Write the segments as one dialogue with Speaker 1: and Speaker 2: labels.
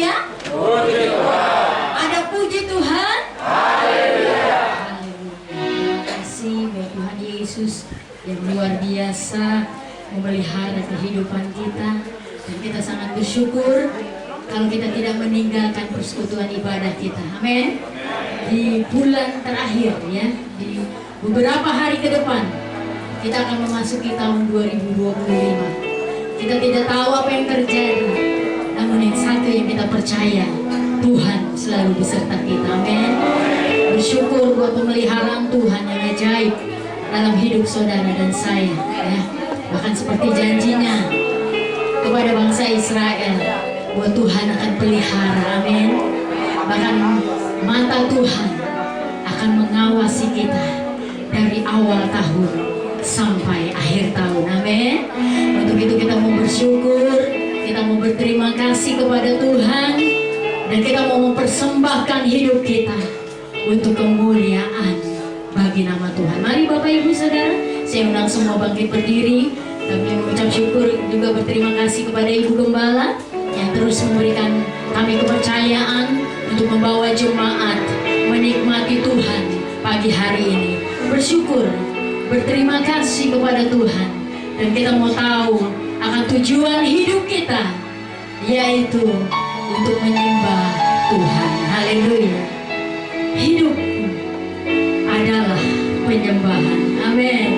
Speaker 1: Haleluya.
Speaker 2: Puji Tuhan.
Speaker 1: Ada puji Tuhan.
Speaker 2: Haleluya.
Speaker 1: Terima kasih buat Tuhan Yesus yang luar biasa memelihara kehidupan kita, dan kita sangat bersyukur kalau kita tidak meninggalkan persekutuan ibadah kita. Amin. Di bulan terakhir ya, di beberapa hari ke depan kita akan memasuki tahun 2025. Kita tidak tahu apa yang terjadi, namun yang satu yang kita percaya, Tuhan selalu beserta kita. Amin. Bersyukur buat pemeliharaan Tuhan yang ajaib dalam hidup saudara dan saya ya. Bahkan seperti janjinya kepada bangsa Israel, bahwa Tuhan akan pelihara. Amin. Bahkan mata Tuhan akan mengawasi kita dari awal tahun sampai akhir tahun. Amin. Untuk itu kita mau bersyukur, kita mau berterima kasih kepada Tuhan, dan kita mau mempersembahkan hidup kita untuk kemuliaan bagi nama Tuhan. Mari Bapak Ibu Saudara, saya undang semua bangkit berdiri. Kami mengucap syukur juga berterima kasih kepada Ibu Gembala yang terus memberikan kami kepercayaan untuk membawa jemaat menikmati Tuhan pagi hari ini. Bersyukur, berterima kasih kepada Tuhan, dan kita mau tahu akan tujuan hidup kita, yaitu untuk menyembah Tuhan. Haleluya. Hidupku adalah penyembahan. Amin.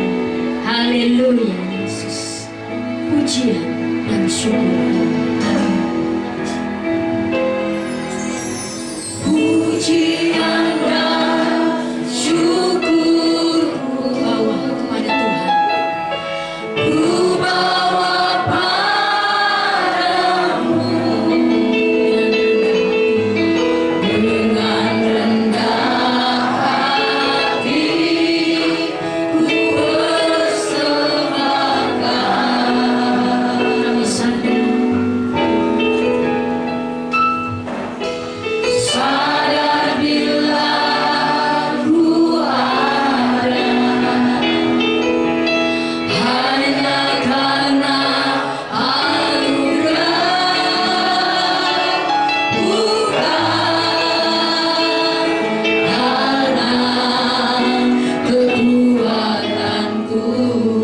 Speaker 1: Haleluya. Yesus, pujian dan syukur. Pujian dan syukurku bawa kepada Tuhan. Ku bawa padamu dengan rendah hati. Ku persembahkan. Kami sadar bila ku ada hanya karena anugerah, bukan karena kekuatanku.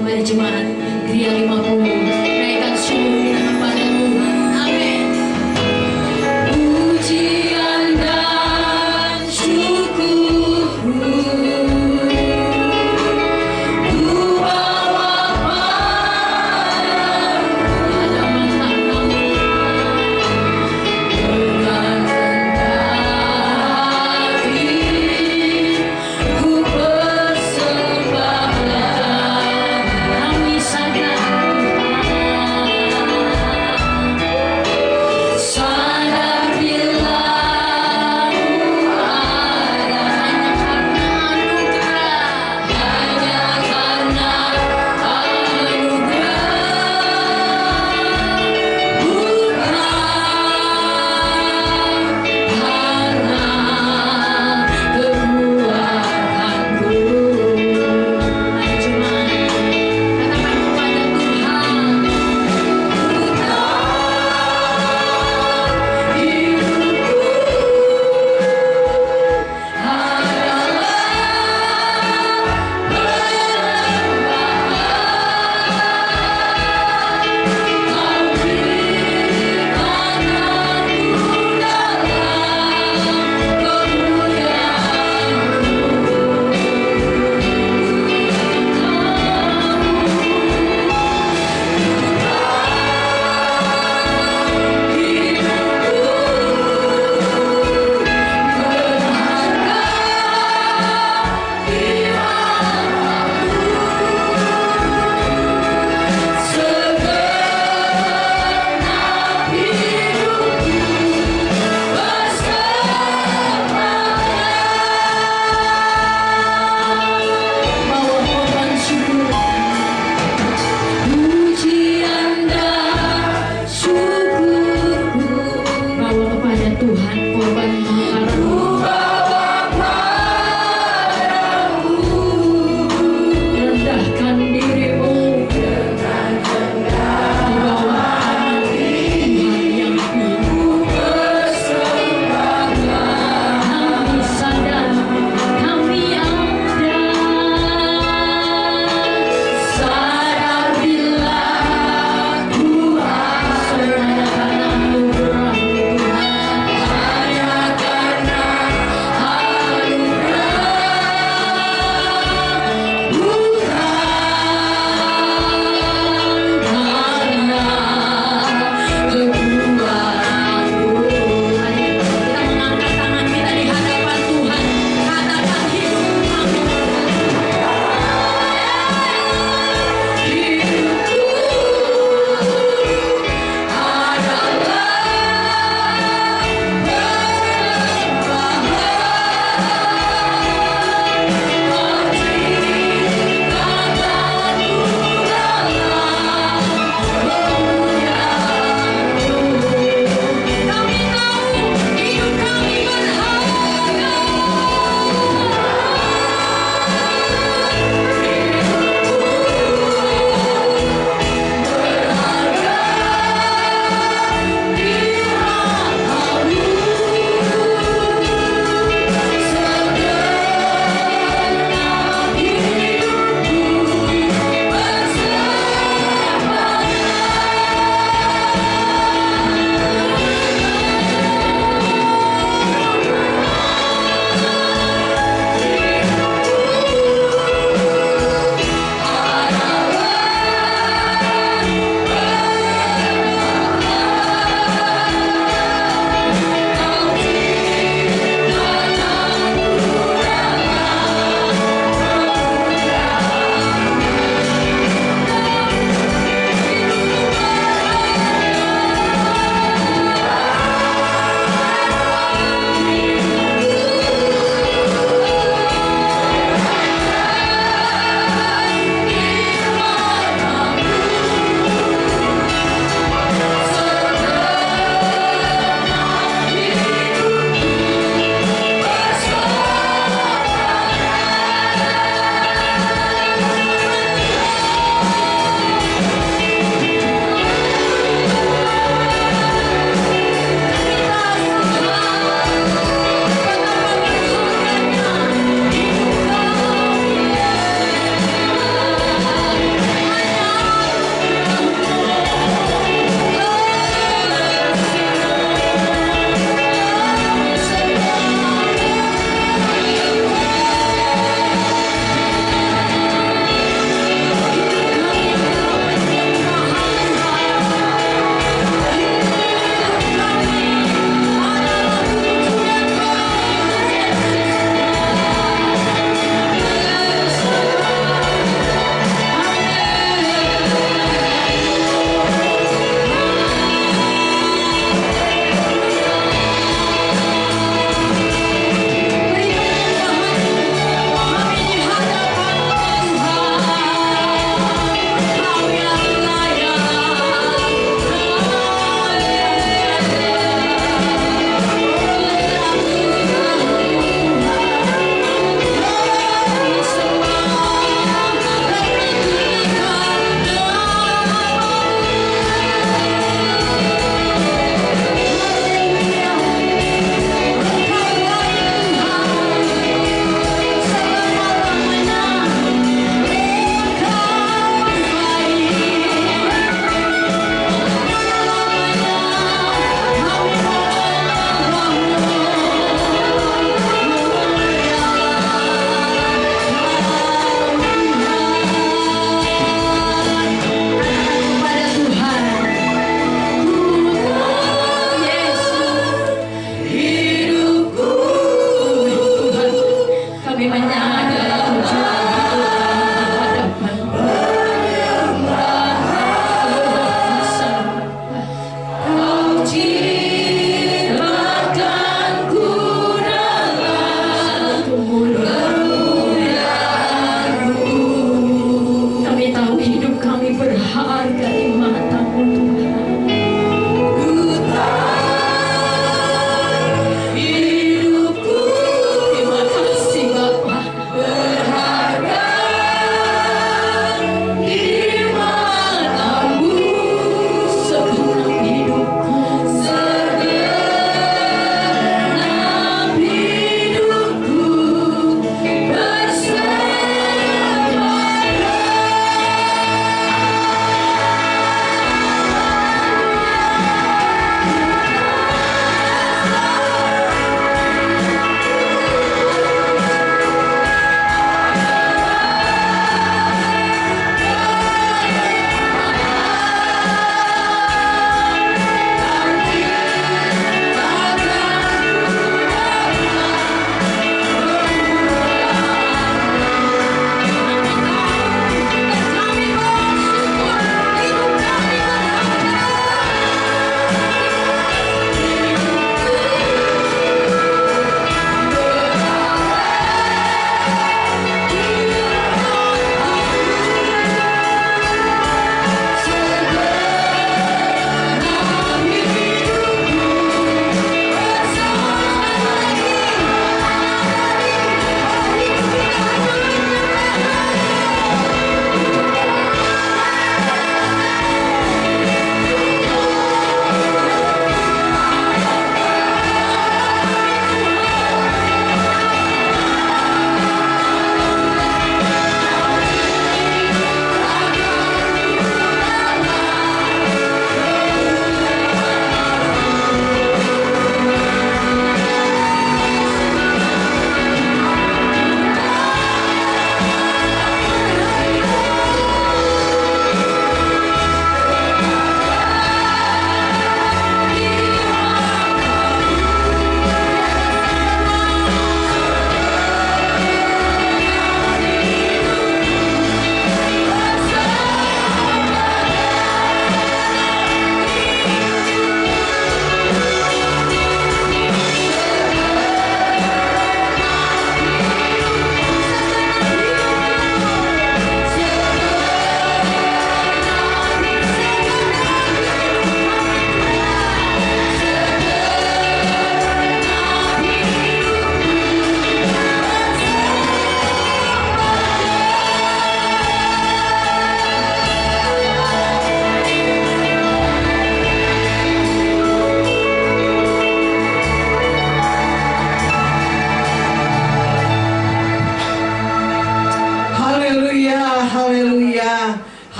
Speaker 1: Mari jemaat Gria 50 naikkan syukur kita kepada Tuhan. Amin. Pujian dan syukurku ku bawa padamu dengan rendah hati. Ku persembahkan. Kami sadar bila ku ada hanya karena anugerah, bukan karena kekuatanku. Mari jemaat katakan kepada Tuhan,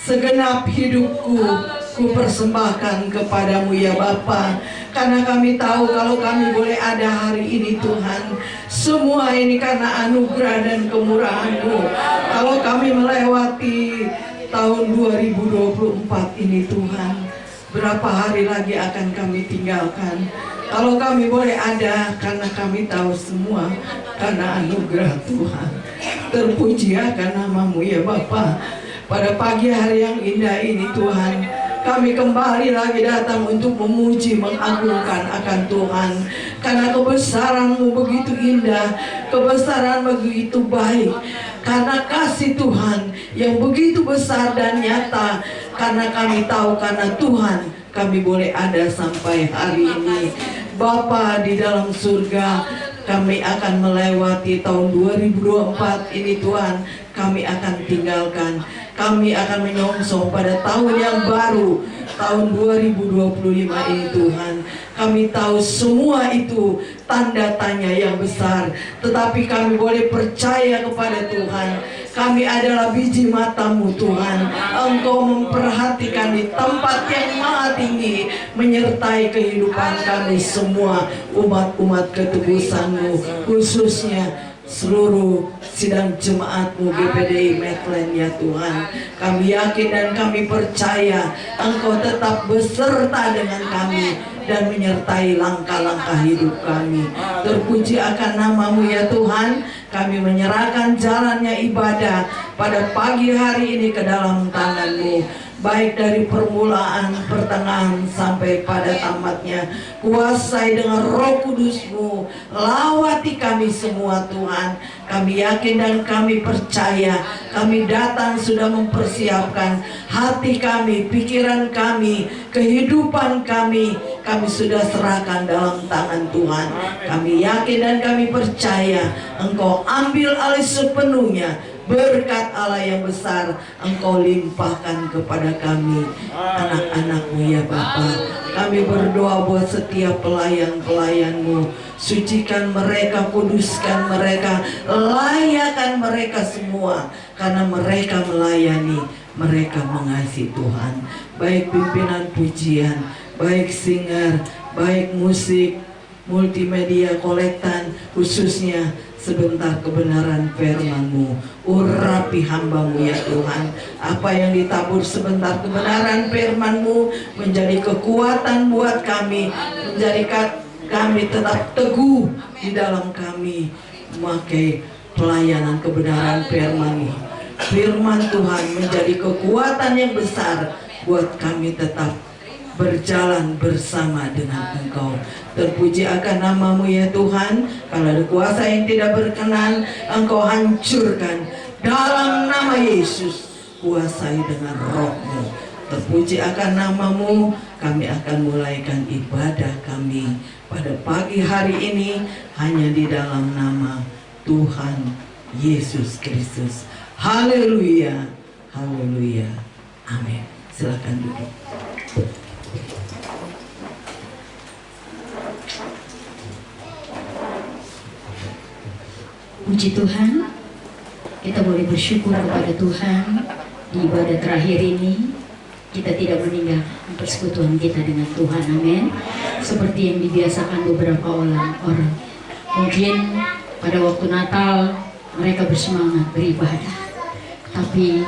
Speaker 3: segenap hidupku ku persembahkan kepadamu ya Bapa. Karena kami tahu kalau kami boleh ada hari ini Tuhan, semua ini karena anugerah dan kemurahan-Mu. Kalau kami melewati tahun 2024 ini Tuhan, berapa hari lagi akan kami tinggalkan? Kalau kami boleh ada, karena kami tahu semua karena anugerah Tuhan. Terpuji akan nama-Mu ya Bapa. Pada pagi hari yang indah ini Tuhan, kami kembali lagi datang untuk memuji, mengagungkan akan Tuhan. Karena kebesaran-Mu begitu indah, kebesaran begitu baik. Karena kasih Tuhan yang begitu besar dan nyata. Karena kami tahu karena Tuhan kami boleh ada sampai hari ini. Bapa di dalam surga, kami akan melewati tahun 2024 ini Tuhan. Kami akan tinggalkan, kami akan menyongsong pada tahun yang baru, tahun 2025 ini Tuhan. Kami tahu semua itu tanda tanya yang besar, tetapi kami boleh percaya kepada Tuhan. Kami adalah biji mata-Mu Tuhan. Engkau memperhatikan di tempat yang maha tinggi, menyertai kehidupan kami semua, umat-umat ketebusan-Mu, khususnya seluruh sidang jemaat-Mu GPDI Medland ya Tuhan. Kami yakin dan kami percaya Engkau tetap beserta dengan kami dan menyertai langkah-langkah hidup kami. Terpuji akan nama-Mu ya Tuhan. Kami menyerahkan jalannya ibadah pada pagi hari ini ke dalam tangan-Mu, baik dari permulaan, pertengahan sampai pada tamatnya. Kuasai dengan Roh Kudus-Mu, lawati kami semua Tuhan. Kami yakin dan kami percaya, kami datang sudah mempersiapkan hati kami, pikiran kami, kehidupan kami sudah serahkan dalam tangan Tuhan. Kami yakin dan kami percaya Engkau ambil alih sepenuhnya. Berkat Allah yang besar Engkau limpahkan kepada kami, anak-anak-Mu ya Bapa. Kami berdoa buat setiap pelayan-pelayan-Mu. Sucikan mereka, kuduskan mereka, layakan mereka semua. Karena mereka melayani, mereka mengasihi Tuhan. Baik pimpinan pujian, baik singer, baik musik, multimedia, kolektan, khususnya sebentar kebenaran firman-Mu. Urapi hamba-Mu ya Tuhan. Apa yang ditabur sebentar kebenaran firman-Mu menjadi kekuatan buat kami, menjadikan kami tetap teguh di dalam kami memakai pelayanan kebenaran firman-Mu. Firman Tuhan menjadi kekuatan yang besar buat kami tetap berjalan bersama dengan Engkau. Terpuji akan nama-Mu ya Tuhan. Kalau ada kuasa yang tidak berkenan, Engkau hancurkan dalam nama Yesus. Kuasai dengan Roh-Mu. Terpuji akan nama-Mu. Kami akan mulaikan ibadah kami pada pagi hari ini hanya di dalam nama Tuhan Yesus Kristus. Haleluya, haleluya, amin. Silakan duduk.
Speaker 1: Puji Tuhan, kita boleh bersyukur kepada Tuhan. Di ibadah terakhir ini kita tidak meninggalkan persekutuan kita dengan Tuhan, amin. Seperti yang dibiasakan beberapa orang. Mungkin pada waktu Natal mereka bersemangat beribadah, tapi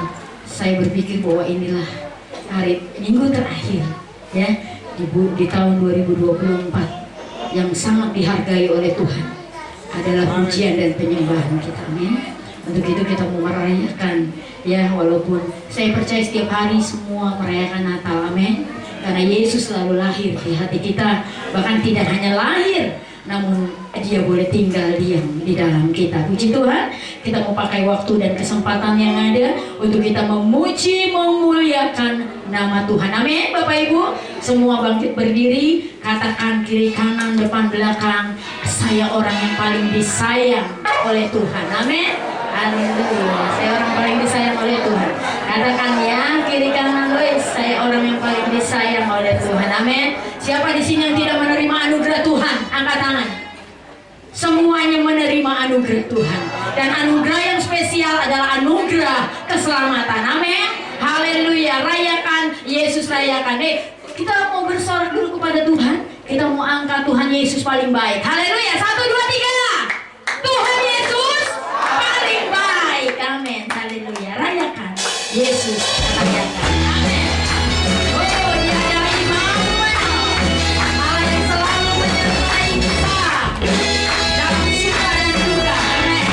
Speaker 1: saya berpikir bahwa inilah hari minggu terakhir ya di tahun 2024 yang sangat dihargai oleh Tuhan adalah pujian dan penyembahan kita, amin. Untuk itu kita mau merayakan ya, walaupun saya percaya setiap hari semua merayakan Natal, amin. Karena Yesus selalu lahir di hati kita, bahkan tidak hanya lahir, namun Dia boleh tinggal diam di dalam kita. Puji Tuhan, kita mau pakai waktu dan kesempatan yang ada untuk kita memuji, memuliakan nama Tuhan, amin. Bapak Ibu, semua bangkit berdiri, katakan kiri kanan depan belakang, saya orang yang paling disayang oleh Tuhan, amin. Haleluya, saya orang paling disayang oleh Tuhan. Katakan ya, kiri kanan, saya orang yang paling disayang oleh Tuhan, amin. Siapa di sini yang tidak menerima anugerah Tuhan? Angkat tangan. Semuanya menerima anugerah Tuhan, dan anugerah yang spesial adalah anugerah keselamatan, amin. Haleluya, rayakan Yesus, rayakan. Kita mau bersorak dulu kepada Tuhan. Kita mau angkat Tuhan Yesus paling baik. Haleluya, 1, 2, 3. Tuhan Yesus paling baik. Amin. Haleluya, rayakan Yesus, rayakan. Amin. Oh, dia adalah Immanuel, Allah yang selalu menyertai kita dalam suka dan duka. Amin.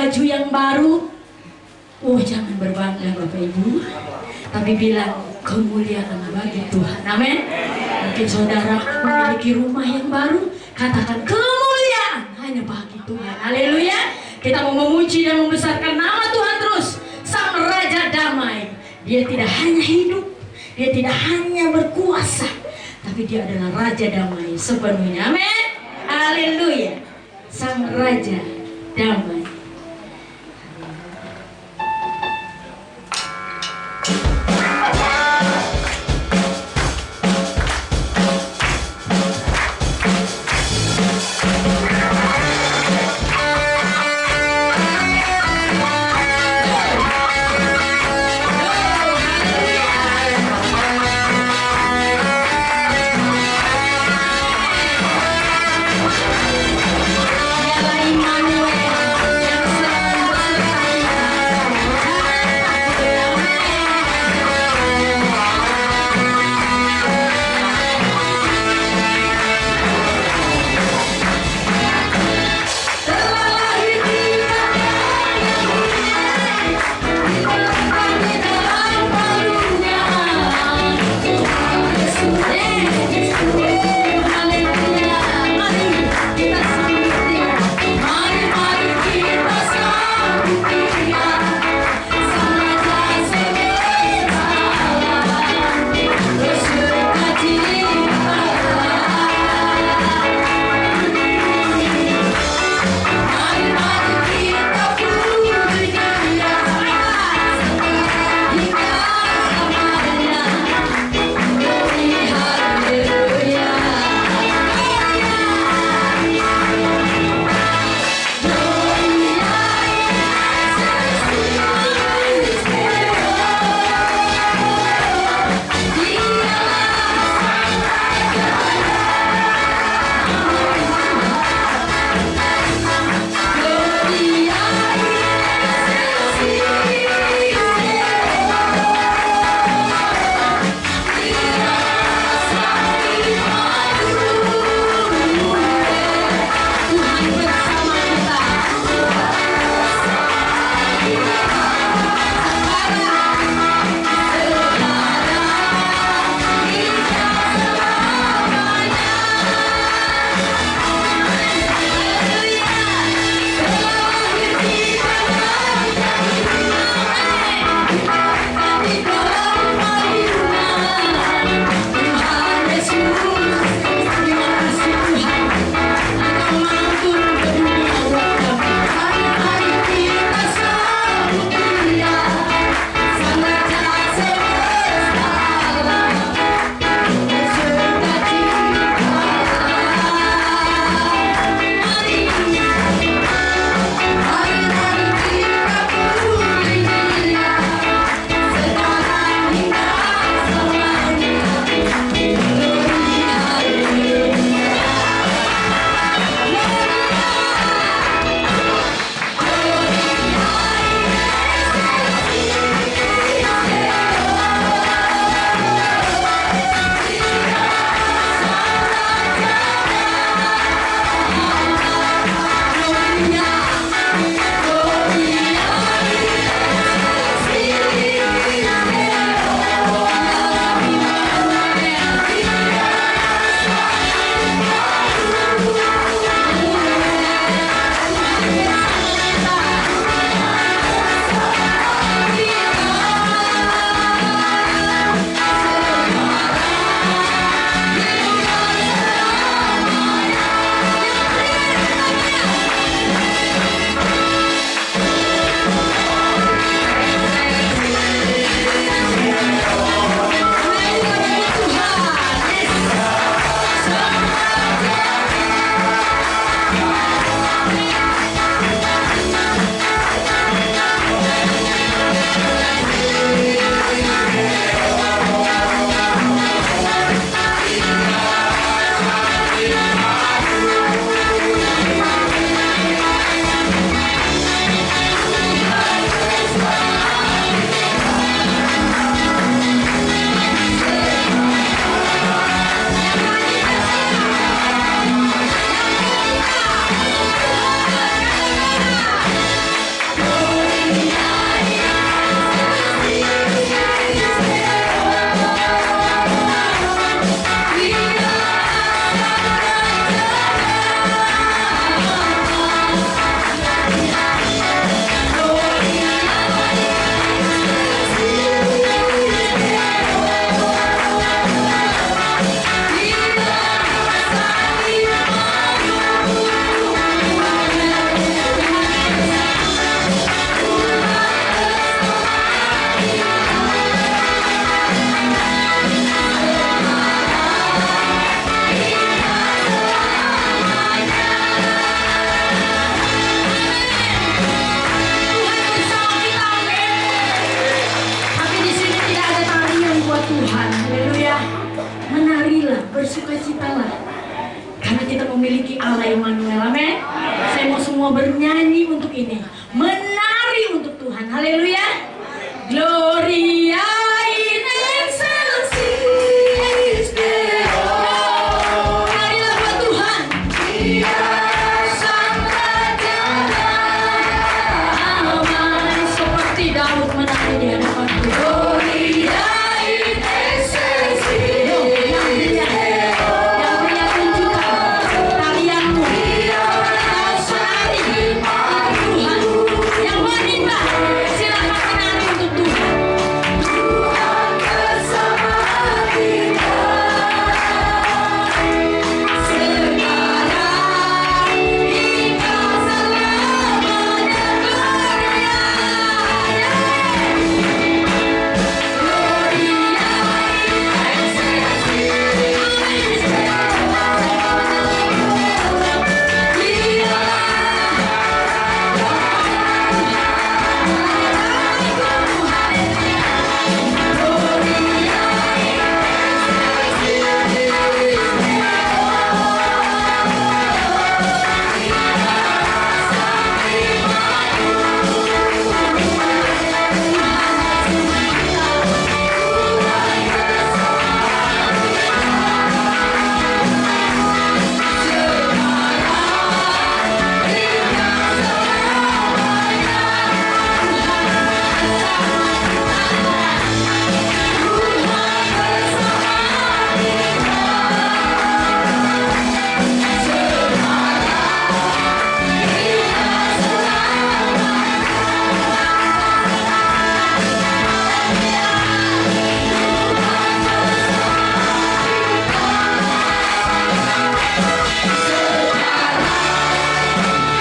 Speaker 1: baju yang baru. Oh, jangan berbangga Bapak Ibu, tapi bilang kemuliaan bagi Tuhan. Amin. Mungkin saudara memiliki rumah yang baru, katakan kemuliaan hanya bagi Tuhan. Haleluya. Kita mau memuji dan membesarkan nama Tuhan terus. Sang Raja Damai. Dia tidak hanya hidup, dia tidak hanya berkuasa, tapi dia adalah Raja Damai sepenuhnya. Amin. Haleluya. Sang Raja Damai. Haleluya. Gloria in excelsis Deo. Marilah buat Tuhan. Dia sang raja damai, seperti Daud menanti di hadapan Tuhan. Gloria in excelsis Deo. Yang pria tunjukkan tarianmu. Sari Tuhan. Yang wanita silakan menari untuk Tuhan. Tuhan bersama kita sekarang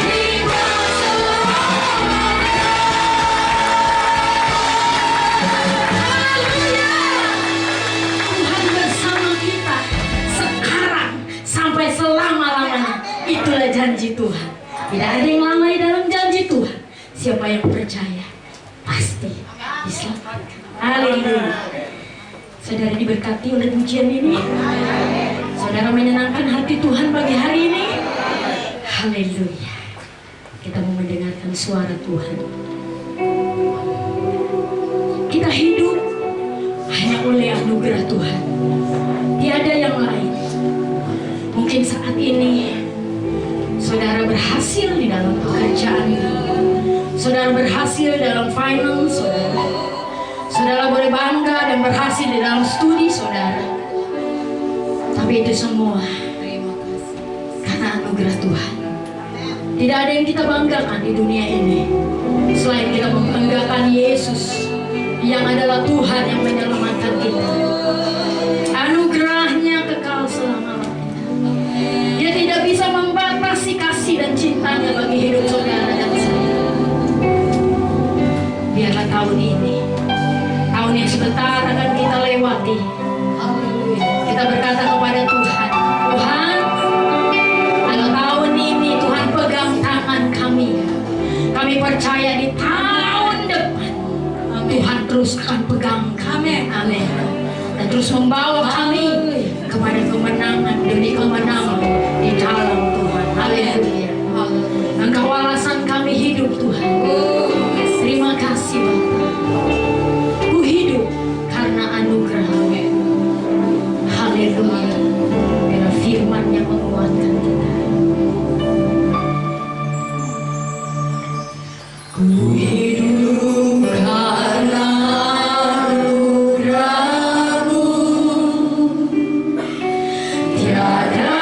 Speaker 1: hingga selamanya. Tuhan bersama kita sekarang sampai selama-lamanya. Itulah janji Tuhan. Tidak ada yang lalai dalam janji Tuhan. Siapa yang percaya pasti diselamatkan. Haleluya. Saudara diberkati oleh pujian ini. Saudara menyenangkan hati Tuhan pagi hari ini. Haleluya. Kita mau mendengarkan suara Tuhan. Kita hidup hanya oleh anugerah Tuhan. Tiada yang lain. Mungkin saat ini saudara berhasil di dalam pekerjaan, saudara berhasil dalam finance, saudara boleh bangga dan berhasil di dalam studi saudara. Tapi itu semua karena anugerah Tuhan. Tidak ada yang kita banggakan di dunia ini selain kita membanggakan Yesus yang adalah Tuhan yang menyelamatkan kita. Anugerahnya kekal selama-lamanya. Dia tidak bisa membatasi kasih dan cintanya bagi hidup saudara dan saya. Biarlah tahun ini, tahun yang sebentar akan kita lewati, kita berkata kepada Tuhan, Tuhan, kalau tahun ini Tuhan pegang tangan kami, kami percaya di tahun depan Tuhan terus akan pegang kami, amin, dan terus membawa kami kepada kemenangan demi kemenangan di dalam Tuhan. Haleluya. Engkau alasan kami hidup Tuhan. Terima kasih Bapa. Ku hidup karena anugerah. Haleluya. Biar firman yang menguatkan kita. Ku hidup karena anugerah-Mu. Tiada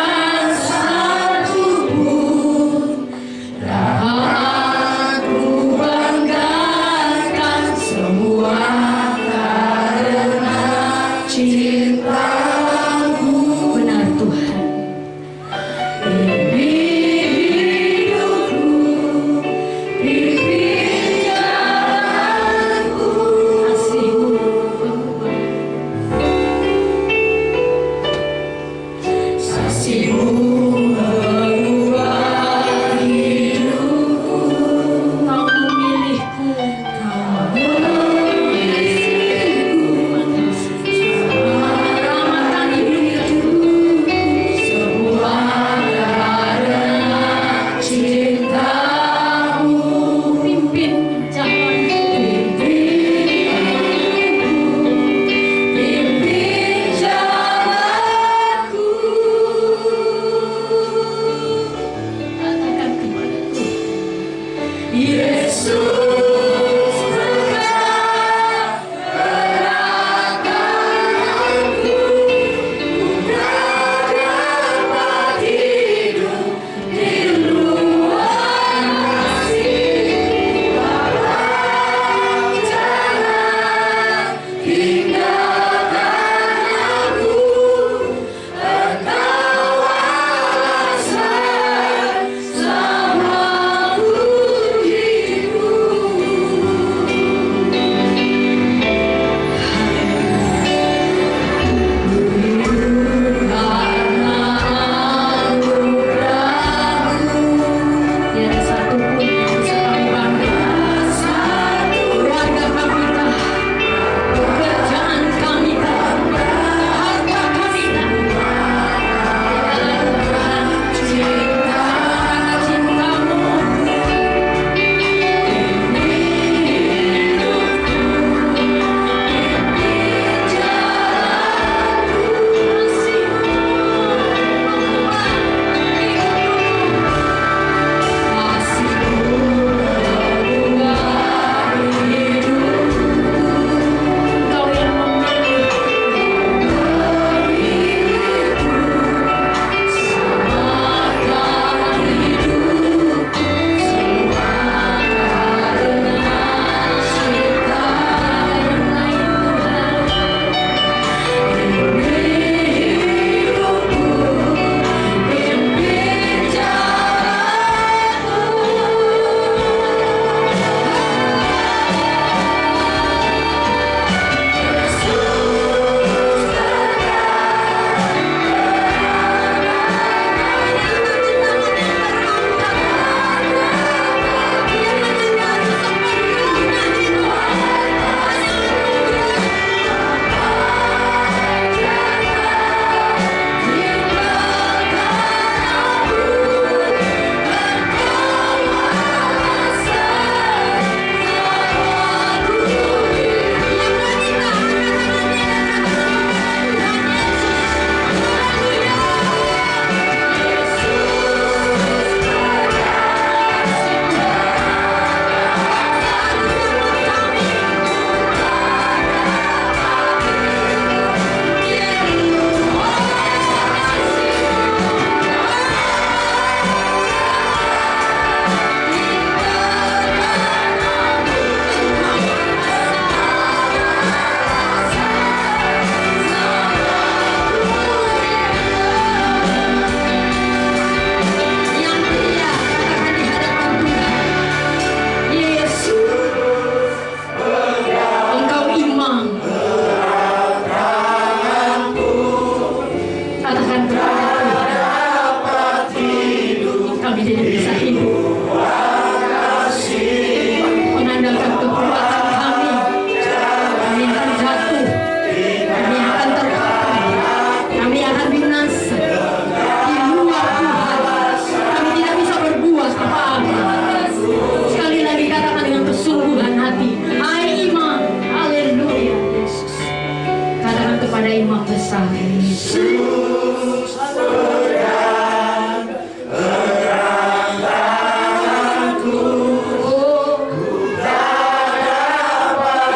Speaker 1: kuasa Yesus.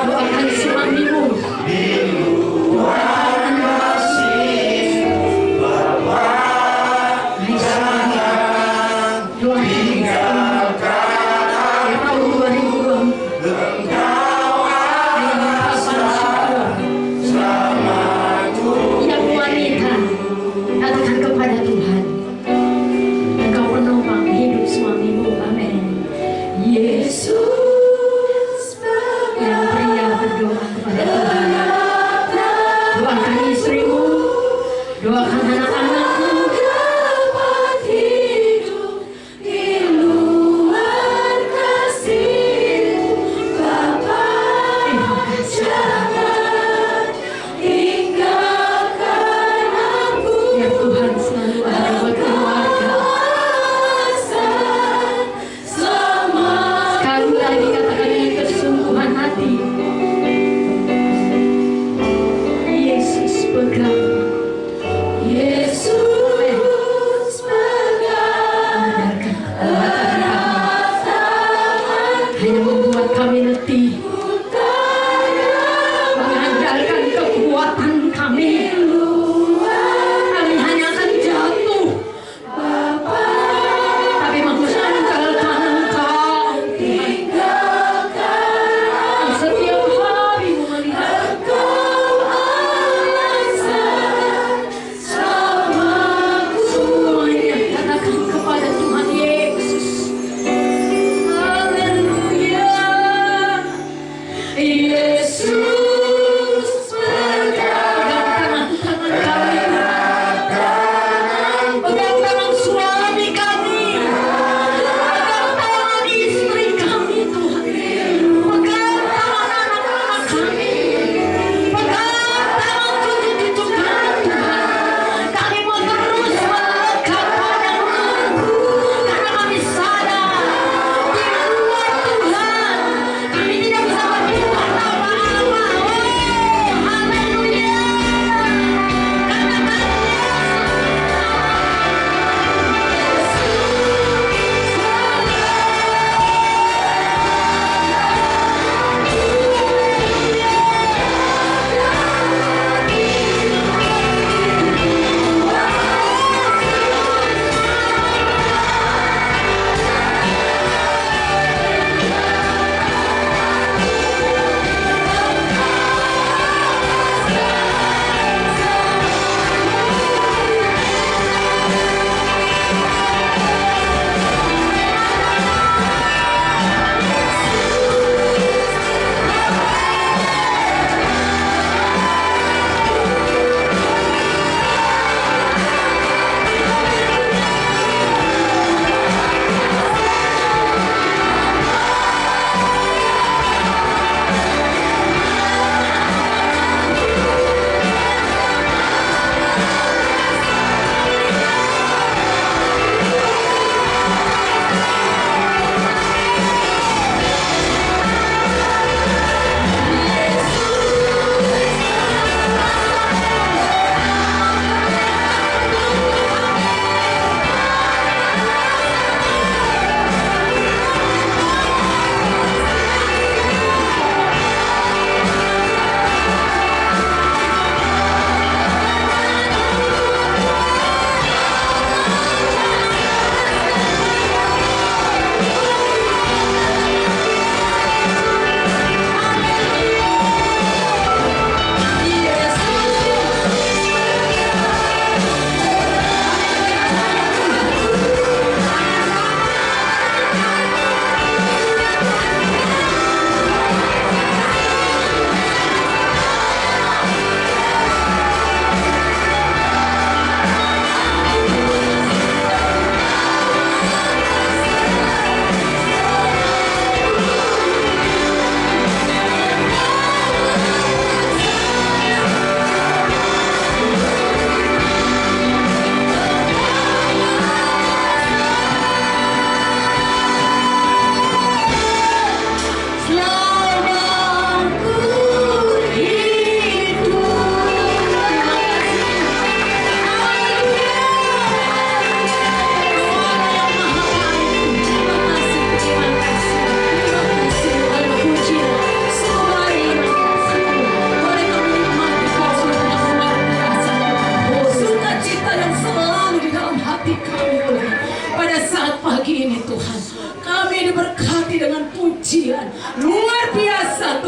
Speaker 1: Doakan suamimu. Yesus, yang pria berdoa kepada Tuhan. Doakan istrimu, doakan anak-anakmu dapat hidup di luar kasih Bapa. Jangan tinggalkan aku. Ya Tuhan selalu ada buat keluarga. Sekali lagi katakan dengan kesungguhan hati. Yesus pegang. Yesus pegang. Hanya membuat kami letih. Mengandalkan kekuatan kami. Kami hanya akan jatuh. Tapi mengandalkan Engkau. Setiap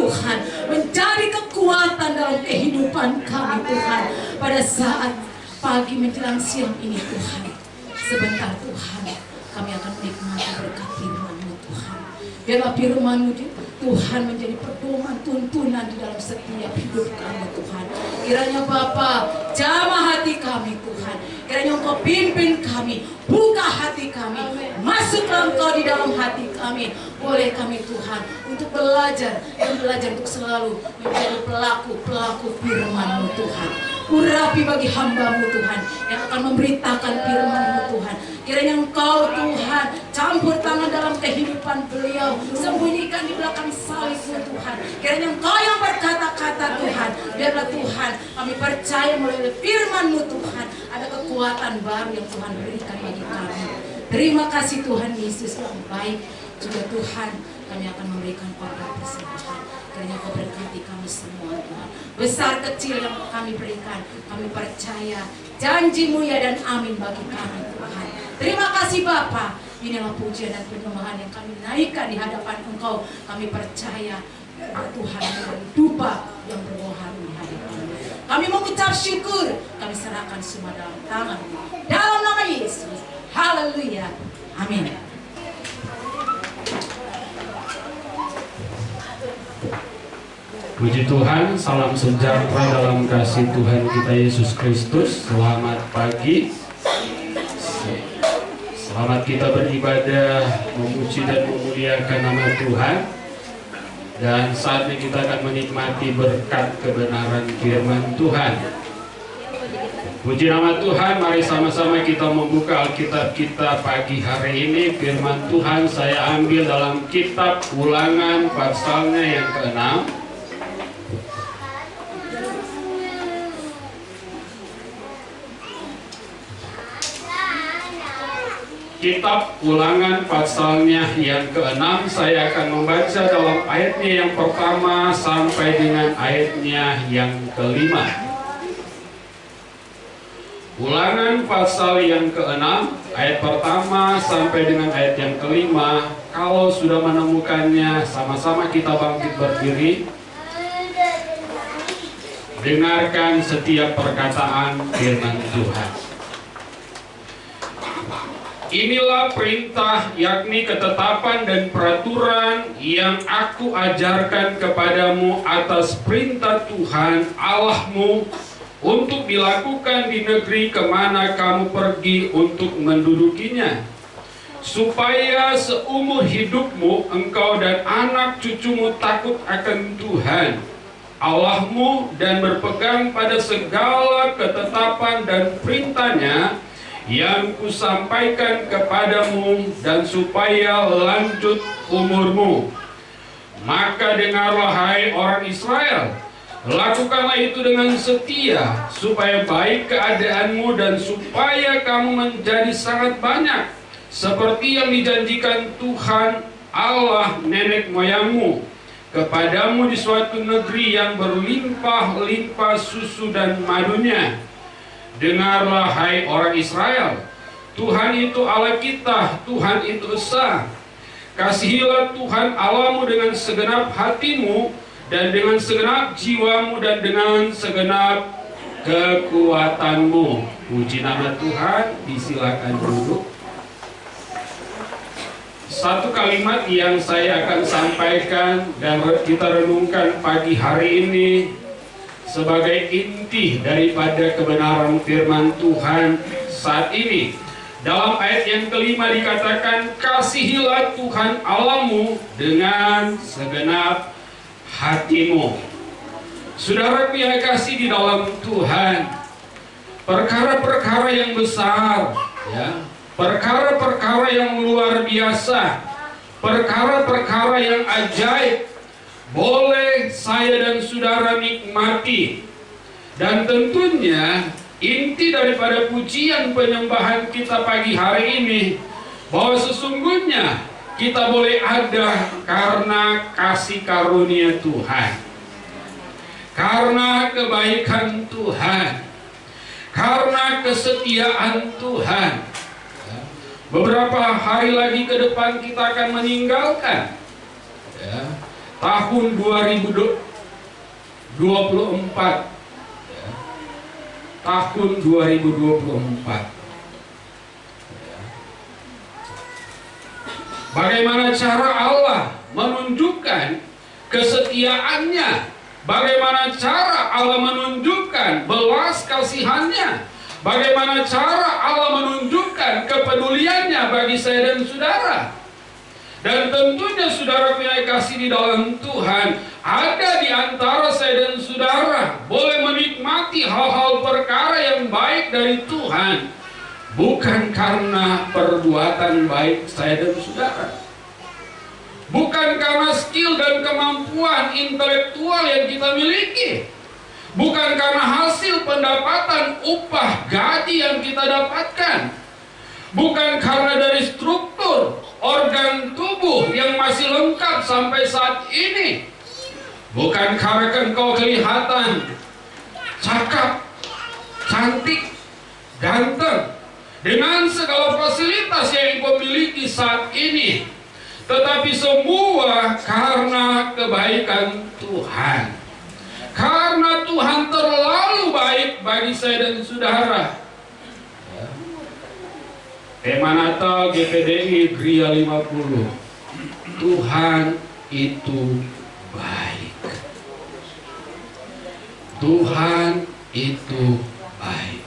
Speaker 1: Tuhan menjadi kekuatan dalam kehidupan kami Tuhan. Pada saat pagi menjelang siang ini Tuhan, sebentar Tuhan kami akan menikmati berkat firman-Mu Tuhan. Biarlah firman-Mu Tuhan menjadi pedoman tuntunan di dalam setiap hidup kami Tuhan. Kiranya Bapa jamah hati kami Tuhan. Kiranya Engkau pimpin kami, buka hati kami, masuklah Engkau di dalam hati kami. Boleh kami Tuhan untuk belajar dan belajar untuk selalu menjadi pelaku-pelaku firman-Mu Tuhan. Urapi bagi hamba-Mu Tuhan yang akan memberitakan firman-Mu Tuhan. Kiranya Engkau Tuhan campur tangan dalam kehidupan beliau, sembunyikan di belakang salib-Mu Tuhan. Kiranya Engkau yang berkata-kata Tuhan. Biarlah Tuhan kami percaya melalui firman-Mu Tuhan ada kekuatan baru yang Tuhan berikan bagi kami. Terima kasih Tuhan Yesus yang baik. Juga Tuhan kami akan memberikan korban persembahan. Kiranya Kau berkati kami semua Tuhan. Besar kecil yang kami berikan, kami percaya janji-Mu ya dan amin bagi kami Tuhan. Terima kasih Bapa. Inilah pujian dan penyembahan yang kami naikkan di hadapan Engkau. Kami percaya Tuhan menjadi dupa yang berrohani di hadapan-Mu. Kami mengucap syukur, kami serahkan semua dalam tangan-Mu. Dalam nama Yesus. Haleluya. Amin.
Speaker 4: Puji Tuhan, salam sejahtera dalam kasih Tuhan kita Yesus Kristus. Selamat pagi. Selamat kita beribadah, memuji dan memuliakan nama Tuhan. Dan saatnya kita akan menikmati berkat kebenaran firman Tuhan. Puji nama Tuhan, mari sama-sama kita membuka Alkitab kita pagi hari ini. Firman Tuhan saya ambil dalam kitab Ulangan pasalnya yang ke-6. Kitab Ulangan pasalnya yang ke-6, saya akan membaca dalam ayatnya yang pertama sampai dengan ayatnya yang ke-5. Ulangan pasal yang ke-6, ayat pertama sampai dengan ayat yang ke-5. Kalau sudah menemukannya, sama-sama kita bangkit berdiri. Dengarkan setiap perkataan firman Tuhan. Inilah perintah, yakni ketetapan dan peraturan yang aku ajarkan kepadamu atas perintah Tuhan Allahmu untuk dilakukan di negeri kemana kamu pergi untuk mendudukinya, supaya seumur hidupmu engkau dan anak cucumu takut akan Tuhan Allahmu dan berpegang pada segala ketetapan dan perintahnya yang kusampaikan kepadamu, dan supaya lanjut umurmu. Maka dengarlah hai orang Israel, lakukanlah itu dengan setia, supaya baik keadaanmu dan supaya kamu menjadi sangat banyak, seperti yang dijanjikan Tuhan Allah nenek moyangmu kepadamu di suatu negeri yang berlimpah-limpah susu dan madunya. Dengarlah hai orang Israel, Tuhan itu Allah kita, Tuhan itu esa. Kasihilah Tuhan Allahmu dengan segenap hatimu, dan dengan segenap jiwamu, dan dengan segenap kekuatanmu. Puji nama Tuhan. Disilakan duduk. Satu kalimat yang saya akan sampaikan dan kita renungkan pagi hari ini sebagai inti daripada kebenaran firman Tuhan saat ini. Dalam ayat yang kelima dikatakan, kasihilah Tuhan Allahmu dengan segenap hatimu. Saudara yang kasih di dalam Tuhan, perkara-perkara yang besar, ya, perkara-perkara yang luar biasa, perkara-perkara yang ajaib boleh saya dan saudara nikmati. Dan tentunya inti daripada pujian penyembahan kita pagi hari ini, bahwa sesungguhnya kita boleh ada karena kasih karunia Tuhan, karena kebaikan Tuhan, karena kesetiaan Tuhan. Beberapa hari lagi ke depan kita akan meninggalkan, ya, tahun 2024. Tahun 2024. Bagaimana cara Allah menunjukkan kesetiaannya? Bagaimana cara Allah menunjukkan belas kasihannya? Bagaimana cara Allah menunjukkan kepeduliannya bagi saya dan saudara? Dan tentunya saudara punya kasih di dalam Tuhan, ada di antara saya dan saudara boleh menikmati hal-hal perkara yang baik dari Tuhan, bukan karena perbuatan baik saya dan saudara, bukan karena skill dan kemampuan intelektual yang kita miliki, bukan karena hasil pendapatan upah gaji yang kita dapatkan, bukan karena dari struktur organ tubuh yang masih lengkap sampai saat ini, bukan karena engkau kelihatan cakap, cantik, ganteng dengan segala fasilitas yang engkau miliki saat ini, tetapi semua karena kebaikan Tuhan. Karena Tuhan terlalu baik bagi saya dan saudara. Tema Natal GPDI Gria 50. Tuhan itu baik. Tuhan itu baik.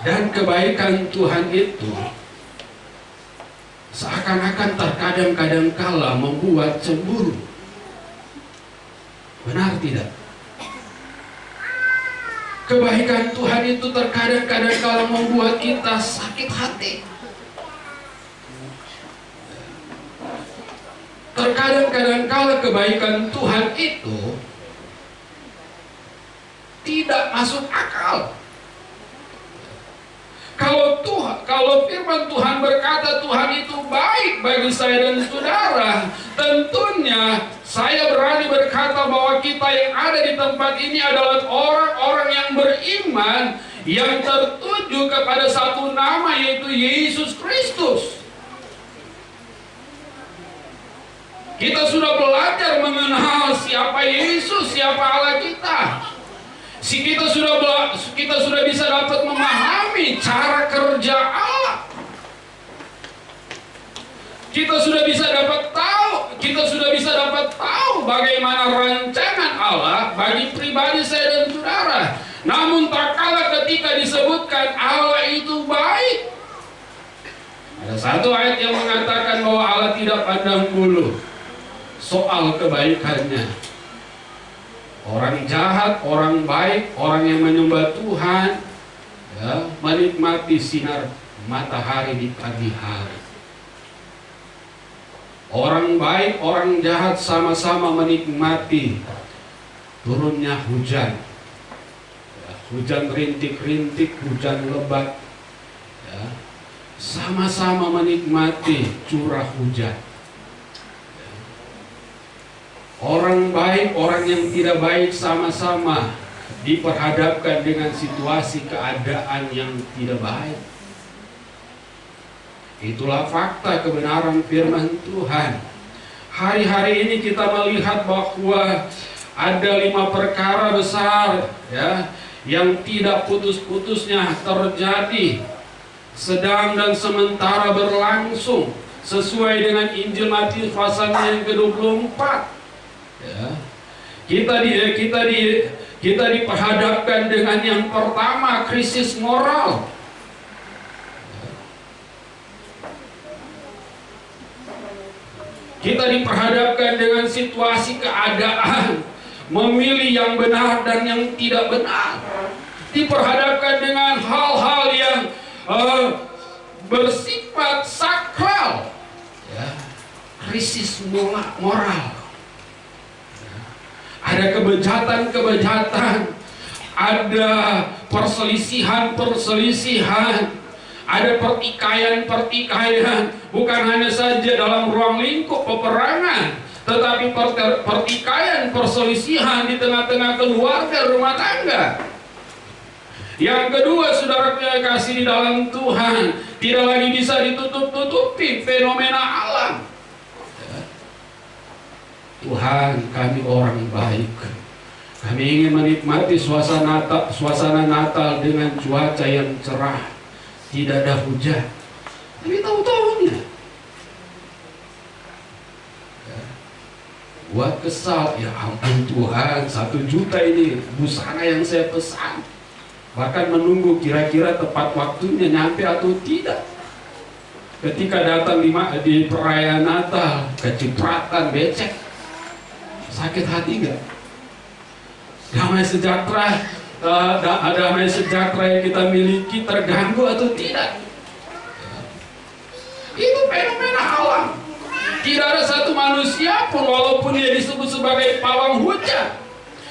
Speaker 4: Dan kebaikan Tuhan itu seakan-akan terkadang-kadang kala membuat cemburu. Benar tidak? Kebaikan Tuhan itu terkadang-kadang kala membuat kita sakit hati. Terkadang-kadang kala kebaikan Tuhan itu tidak masuk akal. Kalau firman Tuhan berkata Tuhan itu baik bagi saya dan saudara, tentunya saya berani berkata bahwa kita yang ada di tempat ini adalah orang-orang yang beriman, yang tertuju kepada satu nama, yaitu Yesus Kristus. Kita sudah belajar mengenal siapa Yesus, siapa Allah kita. Kita sudah bisa dapat memahami cara kerja Allah. Kita sudah bisa dapat tahu bagaimana rancangan Allah bagi pribadi saya dan saudara. Namun tak kalah ketika disebutkan Allah itu baik, ada satu ayat yang mengatakan bahwa Allah tidak pandang bulu soal kebaikannya. Orang jahat, orang baik, orang yang menyembah Tuhan, ya, menikmati sinar matahari di pagi hari. Orang baik, orang jahat sama-sama menikmati turunnya hujan, ya, hujan rintik-rintik, hujan lebat, ya, sama-sama menikmati curah hujan. Orang baik, orang yang tidak baik sama-sama diperhadapkan dengan situasi keadaan yang tidak baik. Itulah fakta kebenaran firman Tuhan. Hari-hari ini kita melihat bahwa ada 5 perkara besar, ya, yang tidak putus-putusnya terjadi, sedang dan sementara berlangsung sesuai dengan Injil Matius pasal yang ke-24. Ya. Kita diperhadapkan dengan yang pertama, krisis moral. Kita diperhadapkan dengan situasi keadaan memilih yang benar dan yang tidak benar. Diperhadapkan dengan hal-hal yang bersifat sakral. Ya. Krisis moral. Ada kebejatan-kebejatan, ada perselisihan-perselisihan, ada pertikaian-pertikaian, bukan hanya saja dalam ruang lingkup peperangan, tetapi pertikaian, perselisihan di tengah-tengah keluarga, rumah tangga. Yang kedua, saudara yang kasih di dalam Tuhan, tidak lagi bisa ditutup-tutupi fenomena alam. Tuhan, kami orang baik. Kami ingin menikmati suasana Natal dengan cuaca yang cerah, tidak ada hujan. Tapi tahu-tahunya buat kesal, ya ampun Tuhan, 1 juta ini busana yang saya pesan. Bahkan menunggu kira-kira tepat waktunya nyampe atau tidak. Ketika datang di perayaan Natal, kecipratan, becek, sakit hati gak? Damai sejahtera, damai sejahtera yang kita miliki terganggu atau tidak? Itu fenomena alam. Tidak ada satu manusia pun, walaupun dia disebut sebagai pawang hujan,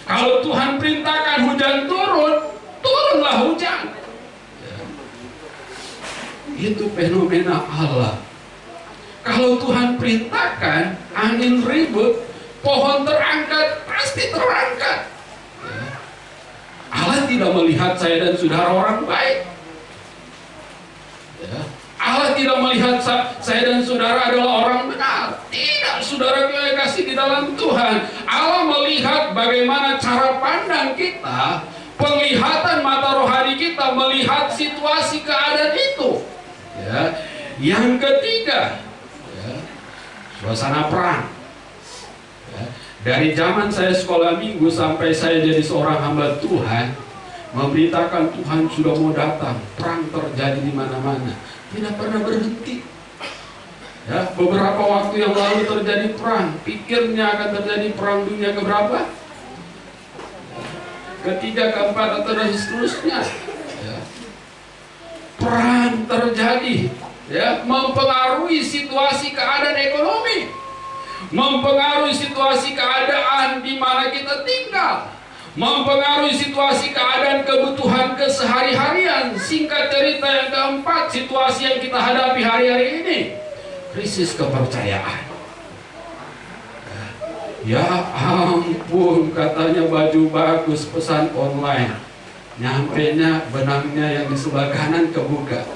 Speaker 4: kalau Tuhan perintahkan hujan turun, turunlah hujan. Itu fenomena Allah. Kalau Tuhan perintahkan angin ribut, pohon terangkat, pasti terangkat. Allah tidak melihat saya dan saudara orang baik. Allah tidak melihat saya dan saudara adalah orang benar. Tidak, saudara yang kasih di dalam Tuhan. Allah melihat bagaimana cara pandang kita, penglihatan mata rohani kita melihat situasi keadaan itu. Yang ketiga, suasana perang. Dari zaman saya sekolah minggu sampai saya jadi seorang hamba Tuhan, memberitakan Tuhan sudah mau datang, perang terjadi di mana-mana, tidak pernah berhenti. Beberapa waktu yang lalu terjadi perang, pikirnya akan terjadi perang dunia keberapa? Ketiga, keempat, atau dan seterusnya. Perang terjadi, mempengaruhi situasi keadaan ekonomi, mempengaruhi situasi keadaan di mana kita tinggal, mempengaruhi situasi keadaan kebutuhan kesehari-harian. Singkat cerita, yang keempat, situasi yang kita hadapi hari-hari ini, krisis kepercayaan. Ya ampun, katanya baju bagus, pesan online, nyampenya benangnya yang di sebelah kanan kebuka.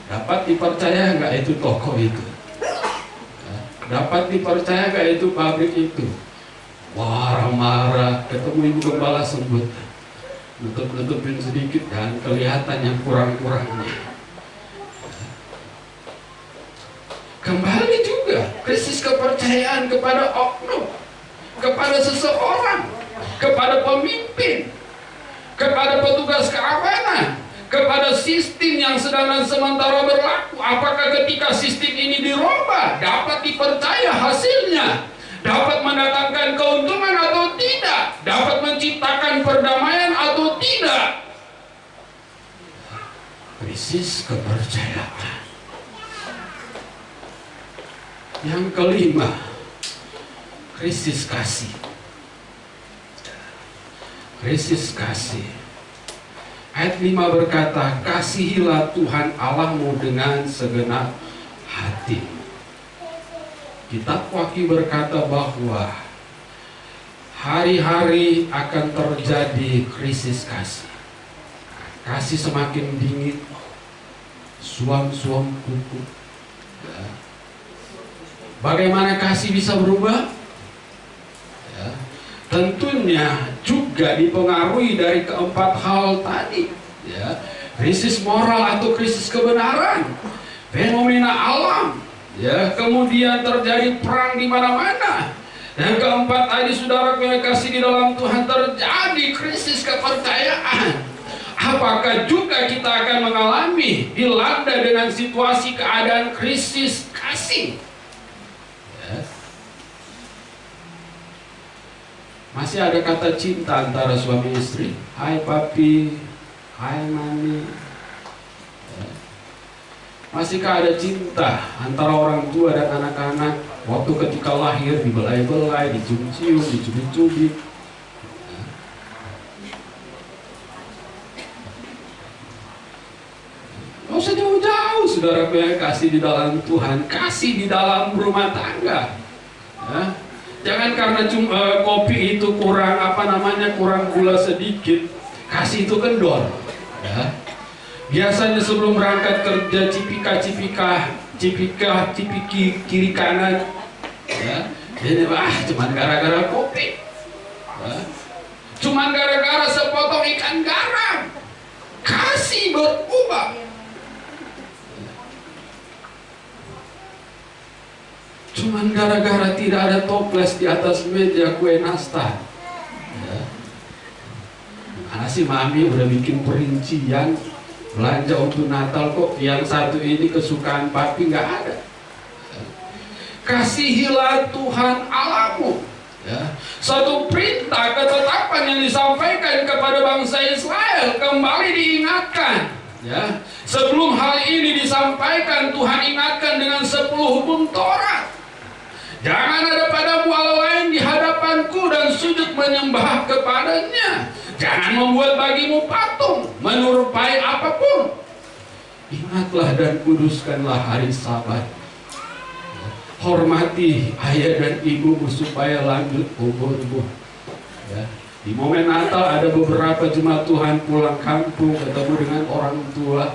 Speaker 4: Dapat dipercaya nggak itu toko itu? Dapat dipercaya gak itu pabrik itu? Marah-marah, ketemu ibu gembala sebut, nutup-nutupin sedikit kan, kelihatan yang kurang-kurangnya. Kembali juga krisis kepercayaan kepada oknum, kepada seseorang, kepada pemimpin, kepada petugas keamanan, kepada sistem yang sedang dan sementara berlaku. Apakah ketika sistem ini dirubah dapat dipercaya hasilnya, dapat mendatangkan keuntungan atau tidak, dapat menciptakan perdamaian atau tidak? Krisis kepercayaan. Yang kelima, krisis kasih. Krisis kasih. Ayat 5 berkata, kasihilah Tuhan Allahmu dengan segenap hati. Kitab Wahyu berkata bahwa hari-hari akan terjadi krisis kasih. Kasih semakin dingin, suam-suam kuku. Bagaimana kasih bisa berubah? Tentunya juga dipengaruhi dari keempat hal tadi, krisis moral atau krisis kebenaran, fenomena alam, kemudian terjadi perang di mana-mana, dan keempat tadi, saudara yang kasih di dalam Tuhan, terjadi krisis kepercayaan. Apakah juga kita akan mengalami dilanda dengan situasi keadaan krisis kasih? Masih ada kata cinta antara suami istri. Hai papi, hai mami. Masihkah ada cinta antara orang tua dan anak-anak? Waktu ketika lahir dibelai-belai, dicium-cium, dicubit-cubit. Gak usah jauh-jauh, saudara yang kasih di dalam Tuhan, kasih di dalam rumah tangga. Jangan karena kopi itu kurang kurang gula sedikit, kasih itu kendor. Biasanya sebelum berangkat kerja cipika kiri kanan, Ini cuman gara-gara kopi, cuman gara-gara sepotong ikan garam, kasih berubah. Cuman gara-gara tidak ada toples di atas meja kue nastar. Mana sih mami udah bikin perincian belanja untuk Natal, kok yang satu ini kesukaan papi nggak ada. Kasihilah Tuhan Allahmu. Satu perintah ketetapan yang disampaikan kepada bangsa Israel kembali diingatkan. Sebelum hal ini disampaikan, Tuhan ingatkan dengan 10 hukum Taurat. Jangan ada padamu Allah lain di hadapanku dan sujud menyembah kepadanya. Jangan membuat bagimu patung menyerupai apapun. Ingatlah dan kuduskanlah hari Sabat. Hormati ayah dan ibumu supaya lanjut umurmu. Di momen Natal ada beberapa jemaat Tuhan pulang kampung ketemu dengan orang tua.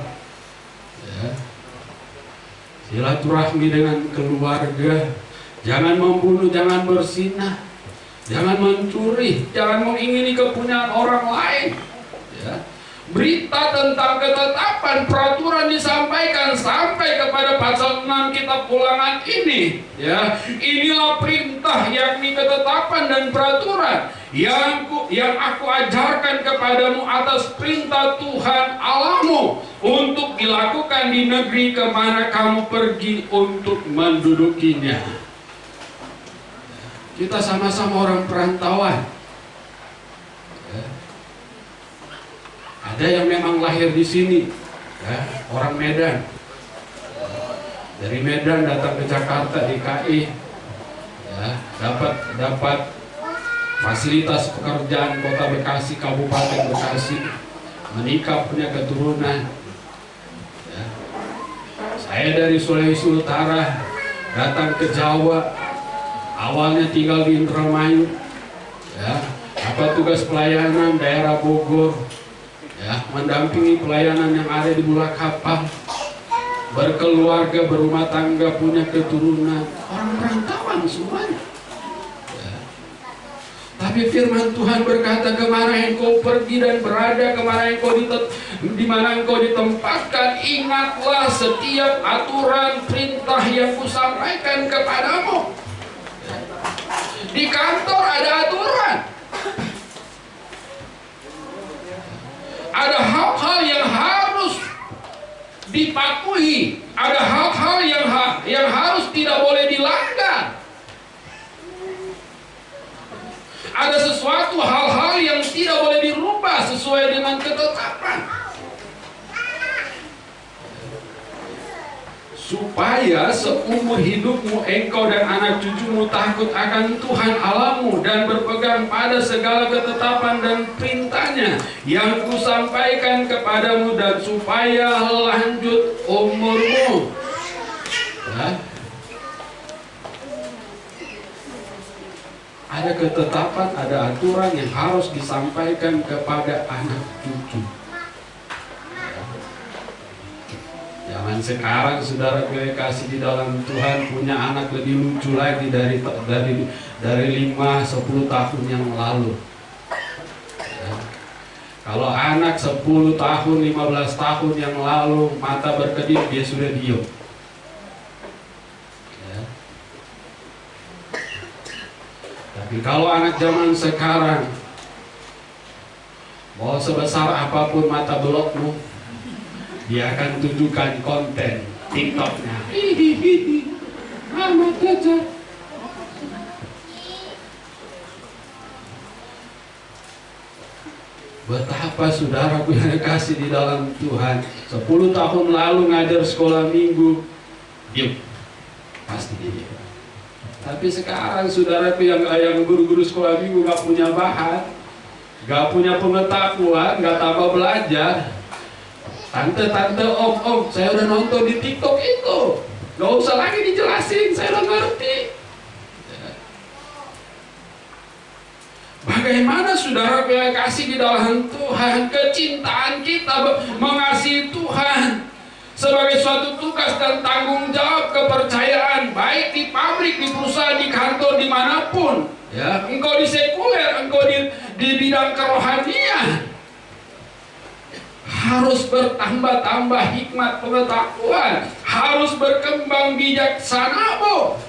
Speaker 4: Silaturahmi dengan keluarga. Jangan membunuh, jangan berzinah, jangan mencuri, jangan mengingini kepunyaan orang lain. Berita tentang ketetapan peraturan disampaikan sampai kepada pasal 6 kitab Ulangan ini. Inilah perintah, yakni ketetapan dan peraturan yang aku ajarkan kepadamu atas perintah Tuhan Allahmu untuk dilakukan di negeri kemana kamu pergi untuk mendudukinya. Kita sama-sama orang perantauan. Ada yang memang lahir di sini, orang Medan. Dari Medan datang ke Jakarta DKI, dapat fasilitas pekerjaan Kota Bekasi, Kabupaten Bekasi, menikah, punya keturunan. Saya dari Sulawesi Utara datang ke Jawa. Awalnya tinggal di Indramayu, dapat tugas pelayanan daerah Bogor, mendampingi pelayanan yang ada di Bulak Kapal, berkeluarga, berumah tangga, punya keturunan, orang perantauan semuanya. Tapi firman Tuhan berkata, kemana engkau pergi dan berada, di mana engkau ditempatkan, ingatlah setiap aturan perintah yang kusampaikan kepadamu. Di kantor ada aturan, ada hal-hal yang harus dipatuhi, ada hal-hal yang harus tidak boleh dilanggar, ada sesuatu hal-hal yang tidak boleh dirubah sesuai dengan ketetapan. Supaya seumur hidupmu engkau dan anak cucumu takut akan Tuhan Allahmu dan berpegang pada segala ketetapan dan perintahnya yang kusampaikan kepadamu, dan supaya lanjut umurmu. Ada ketetapan, ada aturan yang harus disampaikan kepada anak cucu. Zaman sekarang saudara kasih di dalam Tuhan punya anak lebih lucu lagi dari 5-10 tahun yang lalu. Kalau anak 10 tahun, 15 tahun yang lalu mata berkedip, dia sudah diem. Tapi kalau anak zaman sekarang, mau sebesar apapun mata belokmu, dia akan tunjukkan konten TikToknya. Amat aja. Betapa saudara punya kasih di dalam Tuhan. 10 tahun lalu ngajar sekolah minggu, diam, pasti dia. Tapi sekarang saudara yang guru-guru sekolah minggu gak punya bahan, gak punya pengetahuan, gak tambah belajar. Tante, om, saya udah nonton di TikTok itu, gak usah lagi dijelasin, saya udah ngerti. Bagaimana saudara punya kasih di dalam Tuhan, kecintaan kita mengasihi Tuhan sebagai suatu tugas dan tanggung jawab kepercayaan, baik di pabrik, di perusahaan, di kantor, dimanapun. Ya, engkau di sekuler, engkau di bidang kerohanian, harus bertambah-tambah hikmat pengetahuan, harus berkembang bijaksanamu.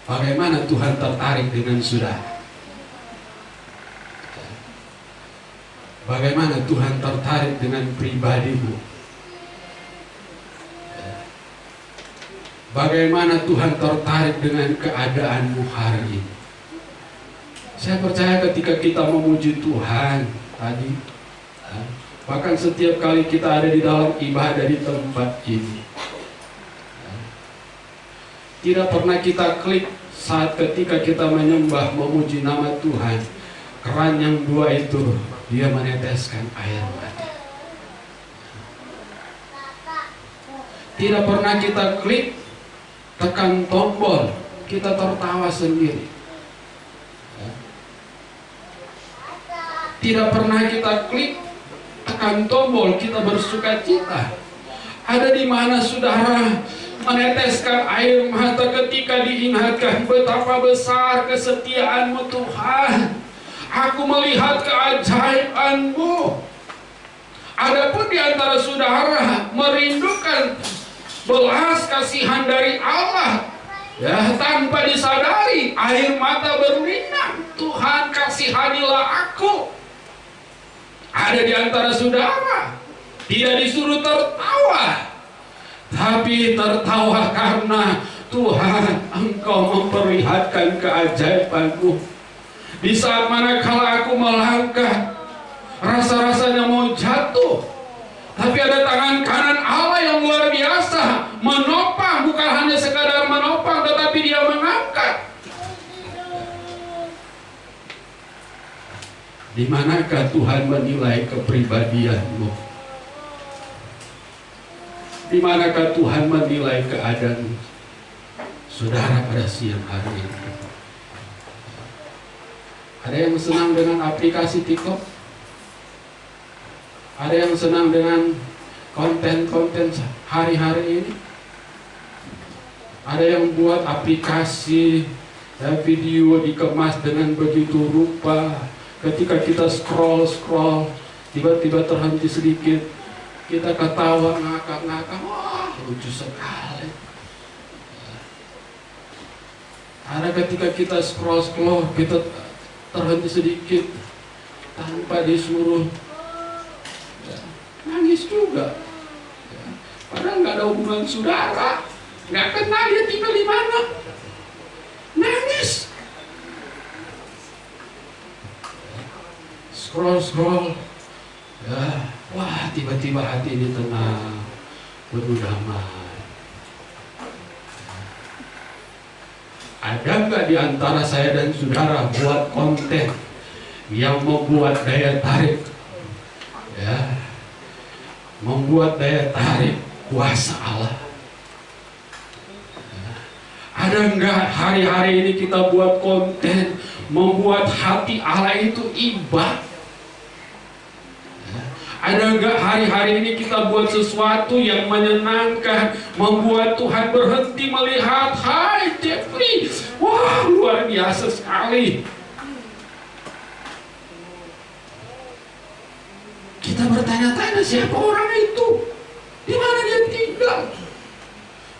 Speaker 4: Bagaimana Tuhan tertarik dengan saudara? Bagaimana Tuhan tertarik dengan pribadimu? Bagaimana Tuhan tertarik dengan keadaanmu hari ini? Saya percaya ketika kita memuji Tuhan tadi, bahkan setiap kali kita ada di dalam ibadah di tempat ini, tidak pernah kita klik saat ketika kita menyembah memuji nama Tuhan, keran yang dua itu dia meneteskan air mata. Tidak pernah kita klik, tekan tombol, kita tertawa sendiri. Tidak pernah kita klik, tekan tombol, kita bersuka cita. Ada di mana saudara meneteskan air mata ketika diingatkan betapa besar kesetiaan-Mu Tuhan. Aku melihat keajaiban-Mu. Adapun di antara saudara merindukan belas kasihan dari Allah, ya, tanpa disadari air mata berlinang. Tuhan, kasihanilah aku. Ada di antara saudara tidak disuruh tertawa, tapi tertawa karena Tuhan, Engkau memperlihatkan keajaiban-Mu. Di saat manakala aku melangkah, rasa-rasanya mau jatuh, tapi ada tangan kanan Allah yang luar biasa menopang, bukan hanya sekadar menopang, tetapi Dia mengangkat. Di manakah Tuhan menilai kepribadianmu? Di manakah Tuhan menilai keadaan saudara pada siang hari ini? Ada yang senang dengan aplikasi TikTok? Ada yang senang dengan konten-konten hari-hari ini? Ada yang buat aplikasi dan video dikemas dengan begitu rupa. Ketika kita scroll, tiba-tiba terhenti sedikit, kita ketawa, ngakak-ngakak, wah lucu sekali. Ada ketika kita scroll, kita terhenti sedikit, tanpa disuruh, nangis juga. Padahal nggak ada hubungan saudara, nggak kenal dia tinggal di mana, nangis. Scroll, ya, wah tiba-tiba hati ini tenang, penuh damai. Ada nggak di antara saya dan saudara buat konten yang membuat daya tarik, ya, membuat daya tarik kuasa Allah? Ya. Ada nggak hari-hari ini kita buat konten membuat hati Allah itu iba? Ada nggak hari-hari ini kita buat sesuatu yang menyenangkan, membuat Tuhan berhenti melihat? Hai Jeffrey, wah luar biasa sekali. Kita bertanya-tanya siapa orang itu, di mana dia tinggal.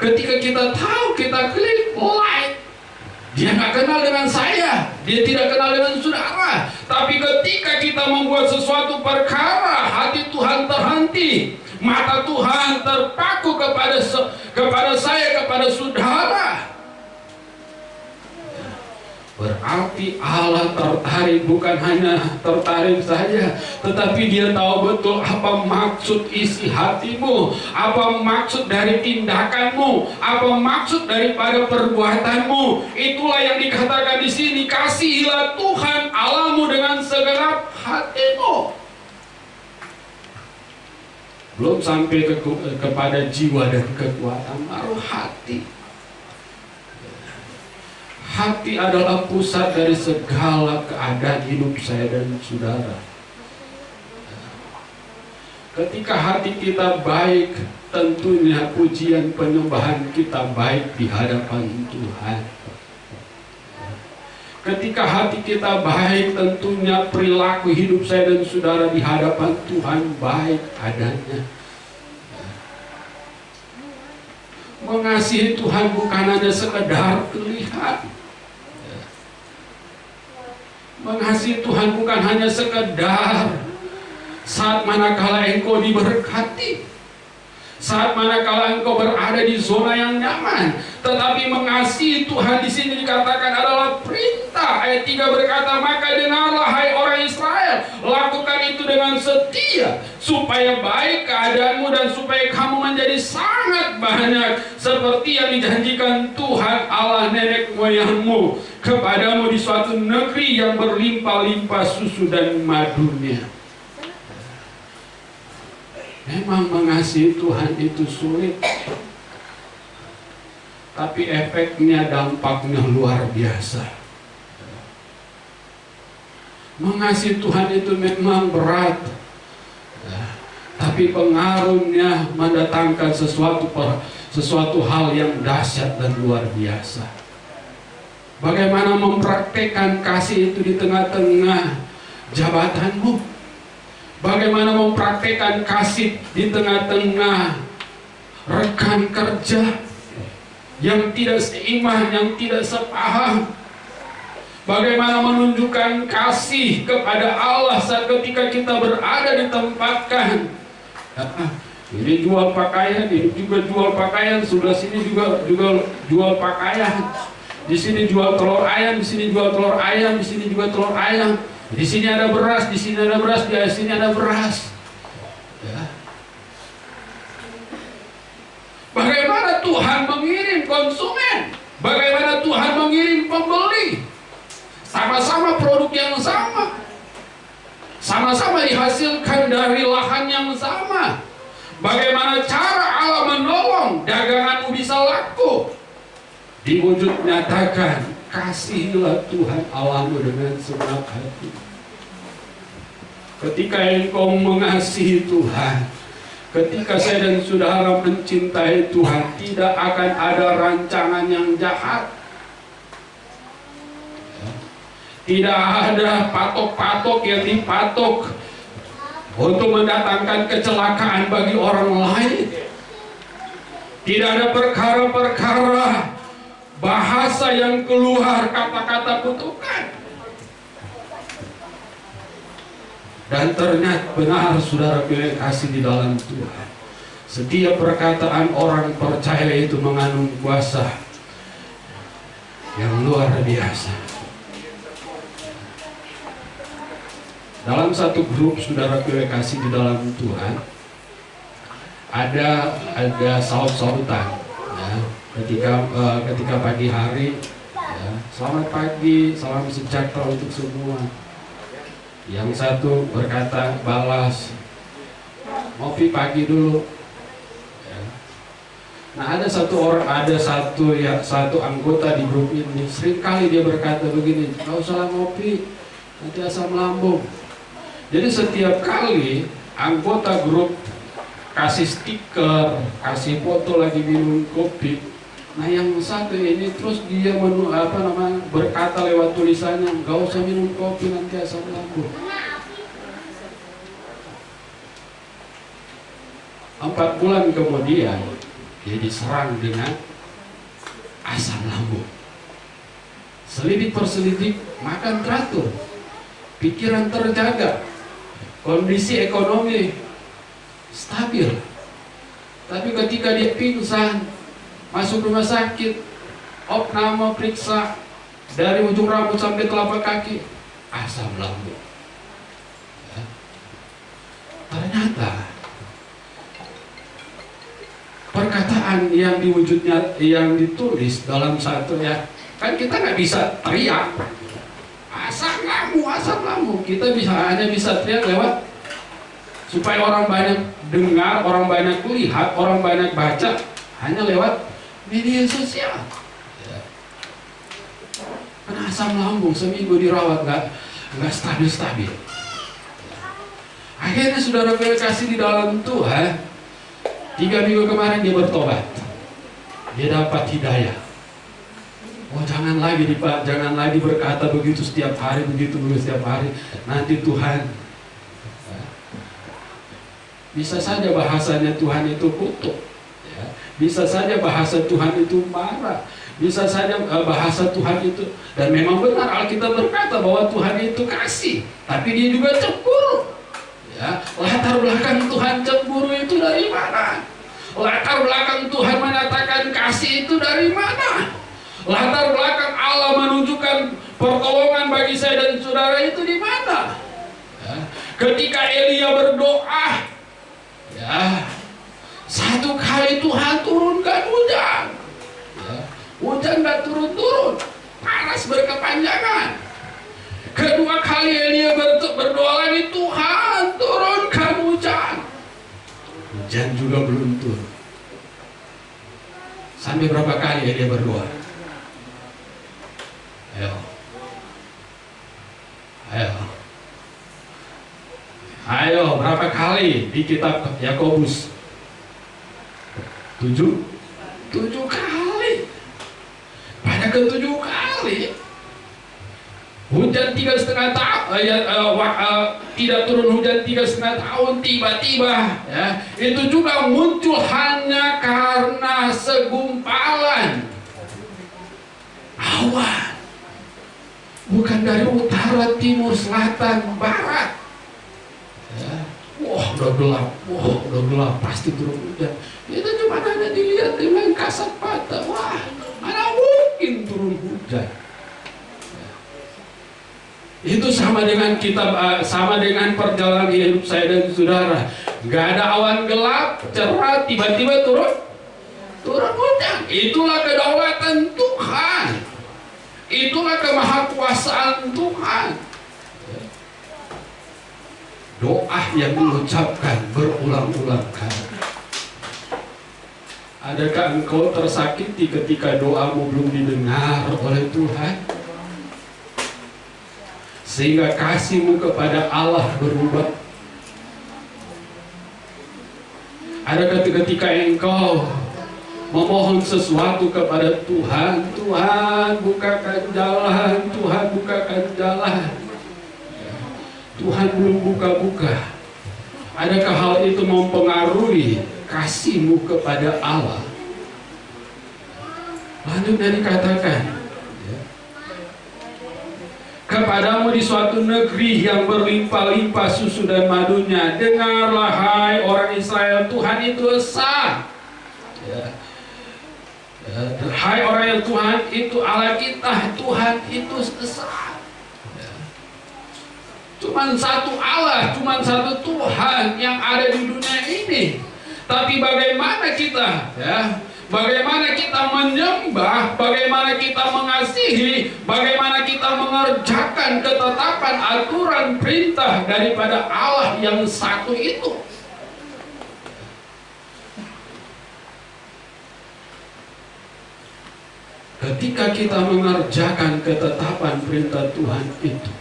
Speaker 4: Ketika kita tahu, kita klik like. Dia nggak kenal dengan saya, dia tidak kenal dengan saudara. Tapi ketika kita membuat sesuatu perkara, hati Tuhan terhenti, mata Tuhan terpaku kepada saya, kepada saudara. Berarti Allah tertarik, bukan hanya tertarik saja, tetapi Dia tahu betul apa maksud isi hatimu, apa maksud dari tindakanmu, apa maksud daripada perbuatanmu. Itulah yang dikatakan di sini, kasihilah Tuhan Allahmu dengan segenap hatimu. Belum sampai kepada jiwa dan kekuatan, baru hati. Hati adalah pusat dari segala keadaan hidup saya dan saudara. Ketika hati kita baik, tentunya pujian penyembahan kita baik di hadapan Tuhan. Ketika hati kita baik, tentunya perilaku hidup saya dan saudara di hadapan Tuhan baik adanya. Mengasihi Tuhan bukan hanya sekedar terlihat. Mengasihi Tuhan bukan hanya sekedar saat manakala engkau diberkati, saat manakala engkau berada di zona yang nyaman, tetapi mengasihi Tuhan di sini dikatakan adalah perintah. Ayat 3 berkata, maka dengarlah hai orang Israel, lakukan itu dengan setia, supaya baik keadaanmu dan supaya kamu menjadi sangat banyak, seperti yang dijanjikan Tuhan Allah nenek moyangmu kepadamu di suatu negeri yang berlimpah-limpah susu dan madunya. Memang mengasihi Tuhan itu sulit, tapi efeknya, dampaknya luar biasa. Mengasihi Tuhan itu memang berat, tapi pengaruhnya mendatangkan sesuatu hal yang dahsyat dan luar biasa. Bagaimana mempraktekkan kasih itu di tengah-tengah jabatanmu? Bagaimana mempraktekkan kasih di tengah-tengah rekan kerja yang tidak seiman, yang tidak sepaham? Bagaimana menunjukkan kasih kepada Allah saat ketika kita berada ditempatkan? Ini jual pakaian, ini juga jual pakaian, sebelah sini juga jual pakaian. Di sini jual telur ayam, di sini jual telur ayam, di sini juga telur ayam. Di sini ada beras, di sini ada beras, di sini ada beras. Ya. Bagaimana Tuhan mengirim konsumen? Bagaimana Tuhan mengirim pembeli? Sama-sama produk yang sama, sama-sama dihasilkan dari lahan yang sama. Bagaimana cara Allah menolong daganganmu bisa laku? Diwujud nyatakan, kasihilah Tuhan Allahmu dengan segenap hati. Ketika engkau mengasihi Tuhan, ketika saya dan saudara mencintai Tuhan, tidak akan ada rancangan yang jahat. Tidak ada patok-patok yang dipatok untuk mendatangkan kecelakaan bagi orang lain. Tidak ada perkara-perkara bahasa yang keluar, kata-kata kutukan. Dan ternyata benar saudara pilih kasih di dalam Tuhan, setiap perkataan orang percaya itu mengandung kuasa yang luar biasa. Dalam satu grup saudara pilih kasih di dalam Tuhan, ada saut-sautan, ya. Ketika pagi hari, ya, selamat pagi, salam sejahtera untuk semua. Yang satu berkata, balas, ngopi pagi dulu. Ya. Nah, ada satu anggota di grup ini, seringkali dia berkata begini, gak usah ngopi, nanti asam lambung. Jadi setiap kali anggota grup kasih stiker, kasih foto lagi minum kopi, nah yang satu ini terus dia berkata lewat tulisannya, gak usah minum kopi nanti asam lambung. 4 bulan kemudian dia diserang dengan asam lambung. Selidik perselidik, makan teratur, pikiran terjaga, kondisi ekonomi stabil. Tapi ketika dia pingsan, masuk rumah sakit, opname periksa dari ujung rambut sampai telapak kaki, asam lambung. Ya. Ternyata perkataan yang ditulis dalam satu, ya kan kita nggak bisa teriak asam lambung, kita hanya bisa teriak lewat supaya orang banyak dengar, orang banyak lihat, orang banyak baca, hanya lewat media sosial. Ya. Karena asam lambung seminggu dirawat nggak stabil. Akhirnya saudara kasih di dalam Tuhan, 3 minggu kemarin dia bertobat, dia dapat hidayah. Oh, jangan lagi berkata begitu setiap hari, begitu setiap hari. Nanti Tuhan, bisa saja bahasanya Tuhan itu kutuk, ya. Bisa saja bahasa Tuhan itu marah, bisa saja bahasa Tuhan itu, dan memang benar Alkitab berkata bahwa Tuhan itu kasih, tapi dia juga cemburu. Ya, latar belakang Tuhan cemburu itu dari mana? Latar belakang Tuhan menyatakan kasih itu dari mana? Latar belakang Allah menunjukkan pertolongan bagi saya dan saudara itu di mana? Ya, ketika Elia berdoa, ya, 1 kali Tuhan turunkan hujan, ya, hujan gak turun-turun, panas berkepanjangan. Kedua kali Elia berdoa lagi, Tuhan turunkan hujan, hujan juga belum turun. Sampai berapa kali Elia berdoa? Ayo, berapa kali di kitab Yakobus? 7 kali. Pada ke-7 kali hujan 3,5 tahun, tidak turun hujan 3,5 tahun, tiba-tiba, ya, itu juga muncul hanya karena segumpalan awan, bukan dari utara, timur, selatan, barat. Ya. Wah, udah gelap, pasti turun hujan. Itu cuma hanya dilihat dengan kasat mata. Wah, mana mungkin turun hujan? Ya. Itu sama dengan sama dengan perjalanan hidup saya dan saudara. Gak ada awan gelap, cerah, tiba-tiba turun hujan. Itulah kedaulatan Tuhan. Itulah kemahakuasaan Tuhan. Doa yang diucapkan berulang-ulang kali. Adakah engkau tersakiti ketika doamu belum didengar oleh Tuhan? Sehingga kasihmu kepada Allah berubah? Adakah ketika engkau memohon sesuatu kepada Tuhan, Tuhan bukakan jalan, Tuhan bukakan jalan, Tuhan belum buka-buka? Adakah hal itu mempengaruhi kasihmu kepada Allah? Lanjutnya dikatakan, kepadamu di suatu negeri yang berlimpah-limpah susu dan madunya, dengarlah hai orang Israel, Tuhan itu esa. Hai orang yang Tuhan itu Allah kita, Tuhan itu esa. Cuman satu Allah, cuman satu Tuhan yang ada di dunia ini. Tapi bagaimana kita, ya, bagaimana kita menyembah, bagaimana kita mengasihi, bagaimana kita mengerjakan ketetapan, aturan, perintah daripada Allah yang satu itu. Ketika kita mengerjakan ketetapan perintah Tuhan itu,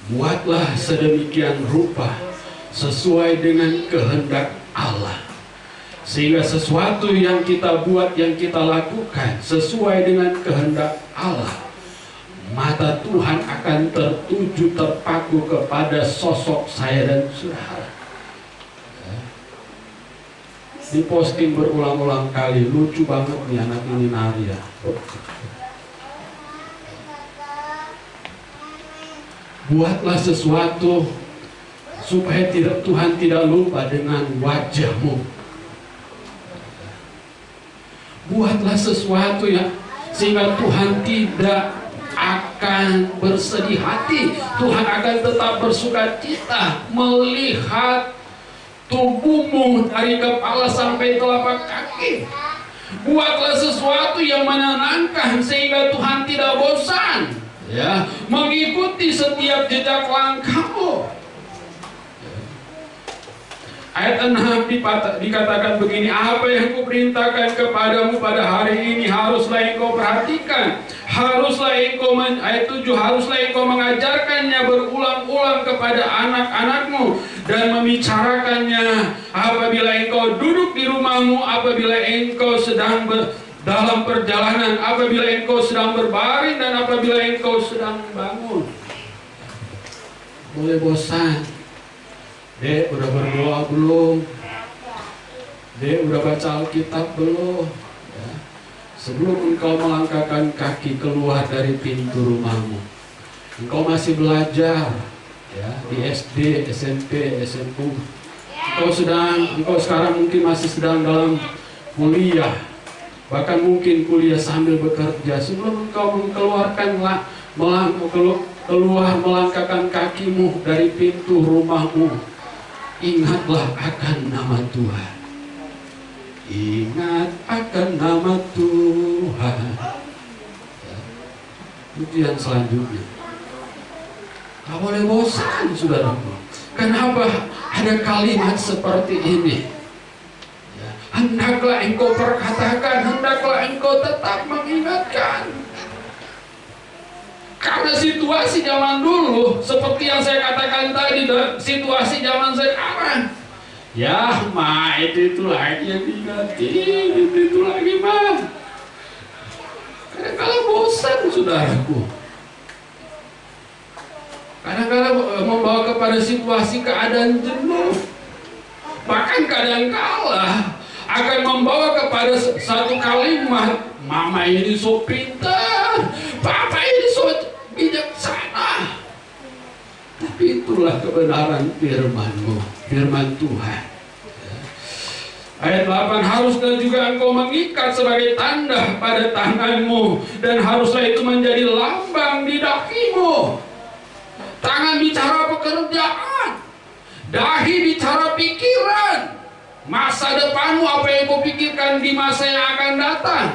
Speaker 4: buatlah sedemikian rupa sesuai dengan kehendak Allah, sehingga sesuatu yang kita buat, yang kita lakukan sesuai dengan kehendak Allah, mata Tuhan akan tertuju, terpaku kepada sosok saya dan saudara. Diposting berulang-ulang kali, lucu banget nih anak ini nari ya. Buatlah sesuatu supaya Tuhan tidak lupa dengan wajahmu. Buatlah sesuatu yang sehingga Tuhan tidak akan bersedih hati. Tuhan akan tetap bersuka cita melihat tubuhmu dari kepala sampai telapak kaki. Buatlah sesuatu yang menenangkan sehingga Tuhan tidak bosan, ya, mengikuti setiap jejak langkahmu. Ayat 6 dikatakan begini, apa yang kuperintahkan kepadamu pada hari ini haruslah engkau perhatikan, haruslah engkau ayat 7, haruslah engkau mengajarkannya berulang-ulang kepada anak-anakmu dan membicarakannya apabila engkau duduk di rumahmu, apabila engkau sedang dalam perjalanan, apabila engkau sedang berbaring, dan apabila engkau sedang bangun. Boleh bosan. Dek, udah berdoa belum? Dek, udah baca Alkitab belum? Ya. Sebelum engkau melangkahkan kaki keluar dari pintu rumahmu, engkau masih belajar, ya, di SD, SMP, SMU. Engkau sekarang mungkin masih sedang dalam kuliah, bahkan mungkin kuliah sambil bekerja. Sebelum engkau keluar melangkahkan kakimu dari pintu rumahmu, ingatlah akan nama Tuhan. Ingat akan nama Tuhan. Ya. Pujian selanjutnya. Gak boleh bosan, saudaraku. Kenapa ada kalimat seperti ini? Ya. Hendaklah engkau perkatakan, hendaklah engkau tetap mengingatkan. Karena situasi zaman dulu, seperti yang saya katakan tadi, situasi zaman sekarang, ya mah itu lagi yang diingatin, itu lagi mah. Kadang-kadang bosan, saudaraku. Kadang-kadang membawa kepada situasi keadaan jenuh. Bahkan kadang-kala akan membawa kepada satu kalimat, mama ini so pintar, papa ini so bijaksana. Tapi itulah kebenaran firman-Mu, firman Tuhan. Ayat 8, haruslah juga engkau mengikat sebagai tanda pada tanganmu, dan haruslah itu menjadi lambang di dahimu. Tangan bicara pekerjaan, dahi bicara pikiran, masa depanmu, apa yang kau pikirkan di masa yang akan datang.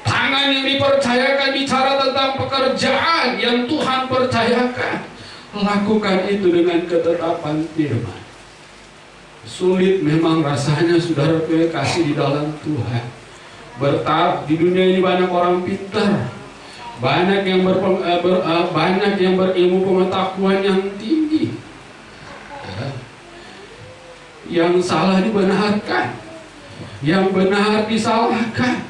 Speaker 4: Tangan yang dipercayakan bicara tentang pekerjaan yang Tuhan percayakan. Lakukan itu dengan ketetapan firman. Sulit memang rasanya, saudara kasih di dalam Tuhan. Di dunia ini banyak orang pintar, banyak yang berilmu pengetahuan yang tinggi. Ya. Yang salah dibenarkan, yang benar disalahkan.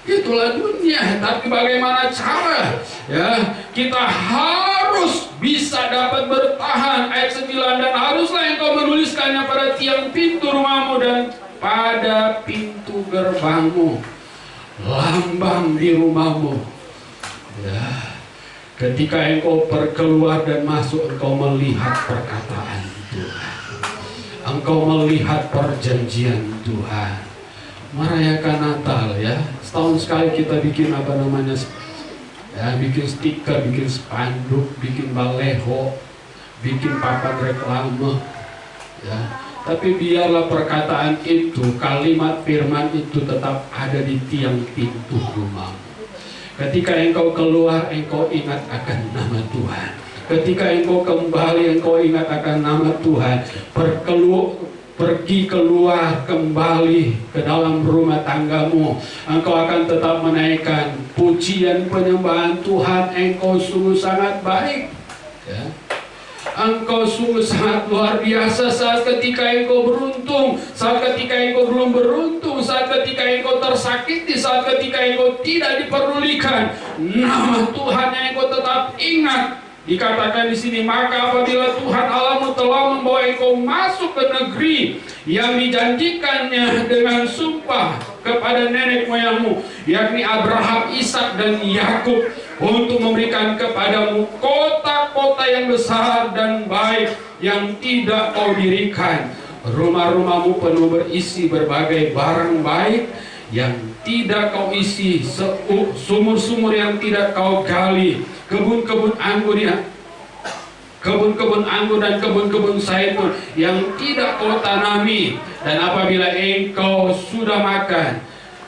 Speaker 4: Itulah dunia. Tapi bagaimana cara, ya, kita harus bisa dapat bertahan. Ayat 9, dan haruslah engkau menuliskannya pada tiang pintu rumahmu dan pada pintu gerbangmu, lambang di rumahmu. Ya, ketika engkau berkeluar dan masuk, engkau melihat perkataan Tuhan, engkau melihat perjanjian Tuhan. Merayakan Natal, ya, setahun sekali kita bikin apa namanya, ya, bikin stiker, bikin spanduk, bikin baleho, bikin papan reklame, ya. Tapi biarlah perkataan itu, kalimat firman itu tetap ada di tiang pintu rumah. Ketika engkau keluar, engkau ingat akan nama Tuhan. Ketika engkau kembali, engkau ingat akan nama Tuhan. Pergi keluar kembali ke dalam rumah tanggamu, engkau akan tetap menaikkan pujian penyembahan Tuhan. Engkau sungguh sangat baik, ya. Engkau sungguh sangat luar biasa. Saat ketika engkau beruntung, saat ketika engkau belum beruntung, saat ketika engkau tersakiti, saat ketika engkau tidak diperdulikan, nama Tuhan yang engkau tetap ingat. Dikatakan di sini, maka apabila Tuhan Allahmu telah membawa engkau masuk ke negeri yang dijanjikannya dengan sumpah kepada nenek moyangmu, yakni Abraham, Ishak dan Yakub, untuk memberikan kepadamu kota-kota yang besar dan baik yang tidak kau dirikan. Rumah-rumahmu penuh berisi berbagai barang baik yang tidak kau isi, sumur-sumur yang tidak kau gali, kebun-kebun anggur dan kebun-kebun zaitun yang tidak kau tanami. Dan apabila engkau sudah makan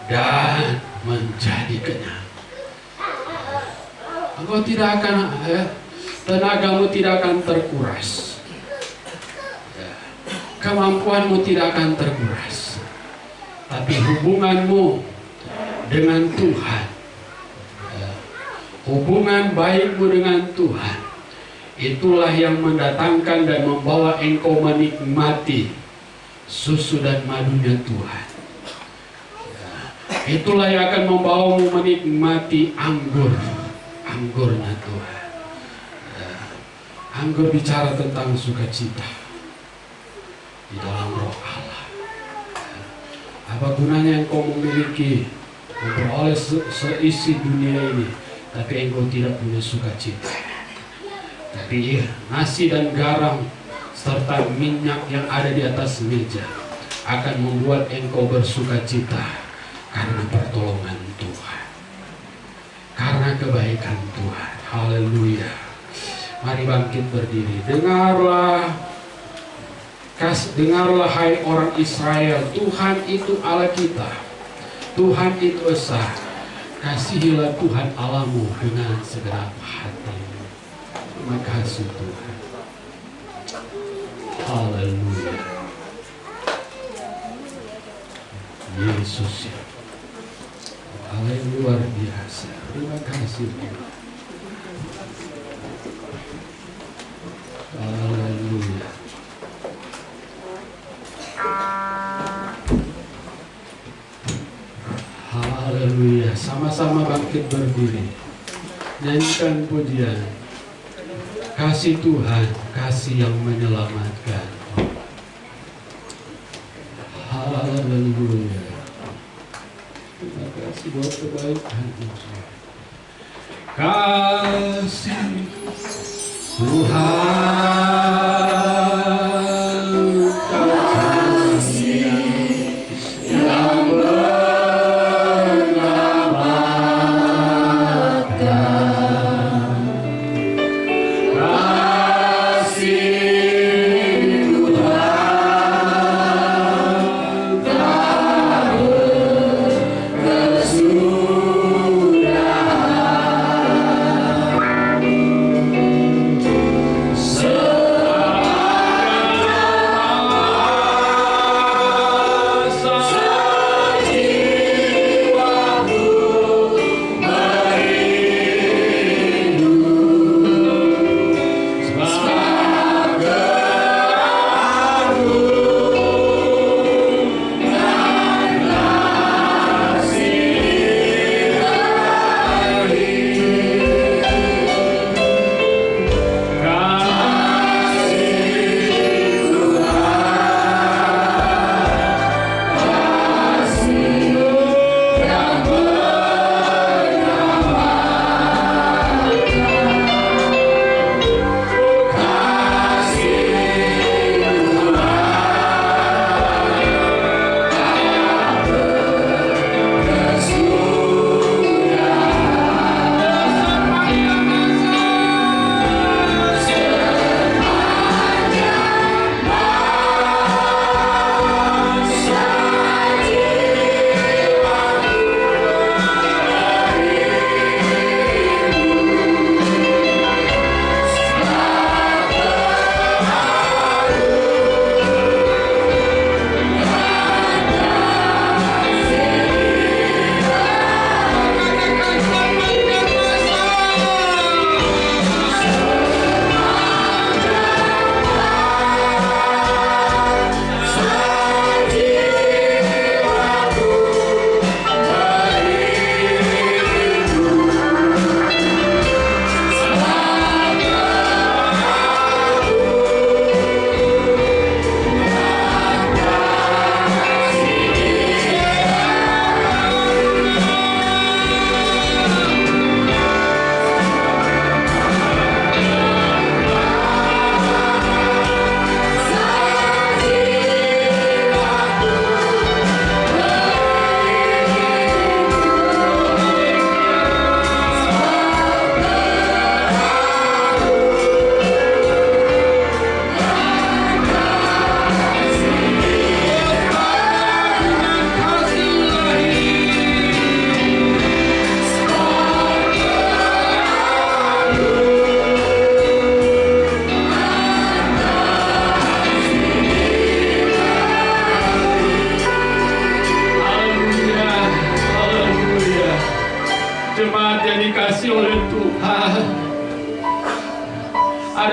Speaker 4: dan menjadi kenyang, engkau tidak akan, tenagamu tidak akan terkuras. kemampuanmu tidak akan terkuras. Tapi hubunganmu dengan Tuhan, hubungan baikmu dengan Tuhan, itulah yang mendatangkan dan membawa engkau menikmati susu dan madunya Tuhan. Itulah yang akan membawamu menikmati anggurnya Tuhan. Anggur bicara tentang sukacita di dalam roh Allah. Apa gunanya engkau memiliki, memperoleh seisi dunia ini, tapi engkau tidak punya sukacita? Tapi nasi dan garam serta minyak yang ada di atas meja akan membuat engkau bersukacita karena pertolongan Tuhan, karena kebaikan Tuhan. Haleluya. Mari bangkit berdiri. Dengarlah hai orang Israel, Tuhan itu Allah kita, Tuhan itu esa. Kasihilah Tuhan Allahmu dengan segenap hatimu. Terima kasih Tuhan. Haleluya. Yesus ya, Allah yang luar biasa. Terima kasih Tuhan. Haleluya. Haleluya. Sama-sama bangkit berdiri, nyanyikan pujian. Kasih Tuhan, kasih yang menyelamatkan. Haleluya. Terima kasih buat kebaikan Tuhan. Kasih Tuhan, kasih yang
Speaker 2: So